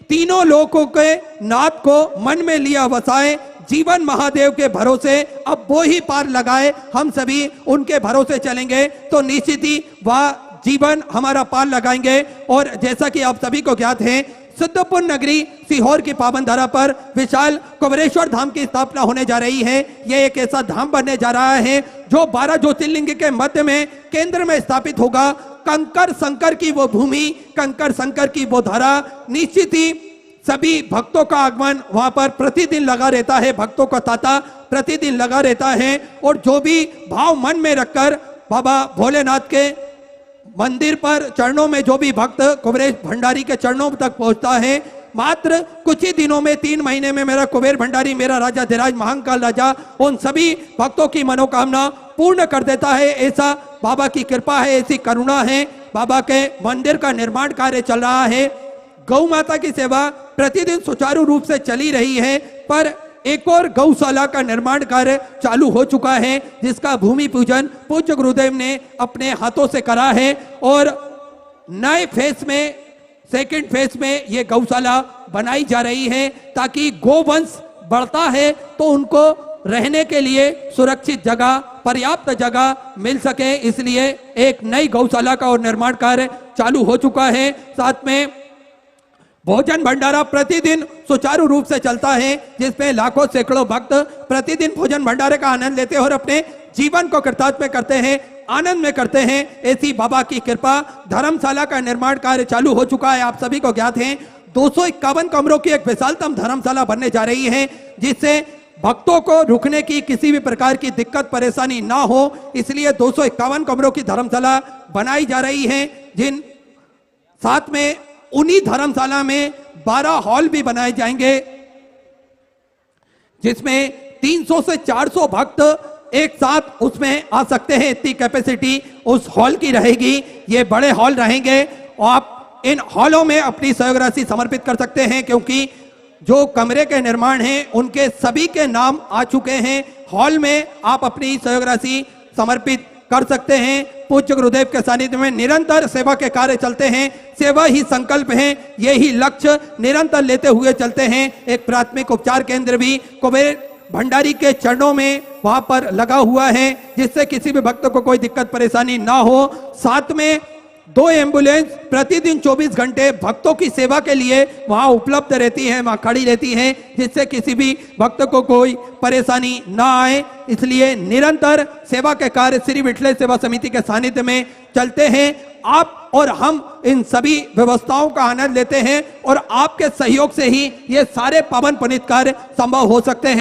तीनों लोकों के नाथ को मन में लिया वसाए, जीवन महादेव के भरोसे अब वो ही पार लगाए। हम सभी उनके भरोसे चलेंगे तो निश्चित ही वह जीवन हमारा पार लगाएंगे। और जैसा कि आप सभी को ज्ञात है, सिद्धपुर नगरी सीहोर की पावन धरा पर विशाल कुबेरेश्वर धाम की स्थापना होने जा रही है। यह एक ऐसा धाम बनने जा रहा है जो 12 ज्योतिर्लिंग के मध्य में केंद्र में स्थापित होगा। कंकर संकर की वो भूमि, कंकर संकर की वो धरा, निश्चित ही सभी भक्तों का आगमन वहां पर प्रतिदिन लगा रहता है, भक्तों का तांता प्रतिदिन लगा रहता है। और जो भी भाव मन में रखकर बाबा भोलेनाथ के मंदिर पर चरणों में जो भी भक्त कुबेर भंडारी के चरणों तक पहुंचता है, मात्र कुछ ही दिनों में 3 महीने में मेरा कुबेर भंडारी, मेरा राजा धीराज महाकाल राजा उन सभी भक्तों की मनोकामना पूर्ण कर देता है। ऐसा बाबा की कृपा है, ऐसी करुणा है। बाबा के मंदिर का निर्माण कार्य चल रहा है। गौ माता की सेवा प्रतिदिन सुचारू रूप से चली रही है, पर एक और गौशाला का निर्माण कार्य चालू हो चुका है, जिसका भूमि पूजन पूज्य गुरुदेव ने अपने हाथों से करा है। और नए फेस में, सेकंड फेस में ये गौशाला बनाई जा रही है, ताकि गोवंश बढ़ता है तो उनको रहने के लिए सुरक्षित जगह, पर्याप्त जगह मिल सके, इसलिए एक नई गौशाला का और निर्माण कार्य चालू हो चुका है। साथ में भोजन भंडारा प्रतिदिन सुचारू रूप से चलता है, जिसमें लाखों सैकड़ों भक्त प्रतिदिन भोजन भंडारे का आनंद लेते हैं और अपने जीवन को कृतार्थ में करते हैं, आनंद में करते हैं। ऐसी बाबा की कृपा। धर्मशाला का निर्माण कार्य चालू हो चुका है, आप सभी को ज्ञात है। 251 कमरों की एक विशालतम धर्मशाला बनने जा रही है, जिससे भक्तों को रुकने की किसी भी प्रकार की दिक्कत परेशानी ना हो, इसलिए 251 कमरों की धर्मशाला बनाई जा रही है। जिन साथ में उन्हीं धर्मशाला में 12 हॉल भी बनाए जाएंगे, जिसमें 300 से 400 भक्त एक साथ उसमें आ सकते हैं। इतनी कैपेसिटी उस हॉल की रहेगी। ये बड़े हॉल रहेंगे और आप इन हॉलों में अपनी सहयोग राशि समर्पित कर सकते हैं, क्योंकि जो कमरे के निर्माण हैं उनके सभी के नाम आ चुके हैं। हॉल में आप अपनी सहयोग राशि समर्पित कर सकते हैं। पूज्य गुरुदेव के सानिध्य में निरंतर सेवा के कार्य चलते हैं। सेवा ही संकल्प है, यही लक्ष्य निरंतर लेते हुए चलते हैं। एक प्राथमिक उपचार केंद्र भी कुबेर भंडारी के चरणों में वहां पर लगा हुआ है, जिससे किसी भी भक्त को कोई दिक्कत परेशानी ना हो। साथ में 2 एम्बुलेंस प्रतिदिन 24 घंटे भक्तों की सेवा के लिए वहां उपलब्ध रहती हैं, वहां खड़ी रहती हैं, जिससे किसी भी भक्त को कोई परेशानी ना आए। इसलिए निरंतर सेवा के कार्य श्री विठले सेवा समिति के सानिध्य में चलते हैं। आप और हम इन सभी व्यवस्थाओं का आनंद लेते हैं और आपके सहयोग से ही ये सारे पावन पुनीत कार्य संभव हो सकते हैं।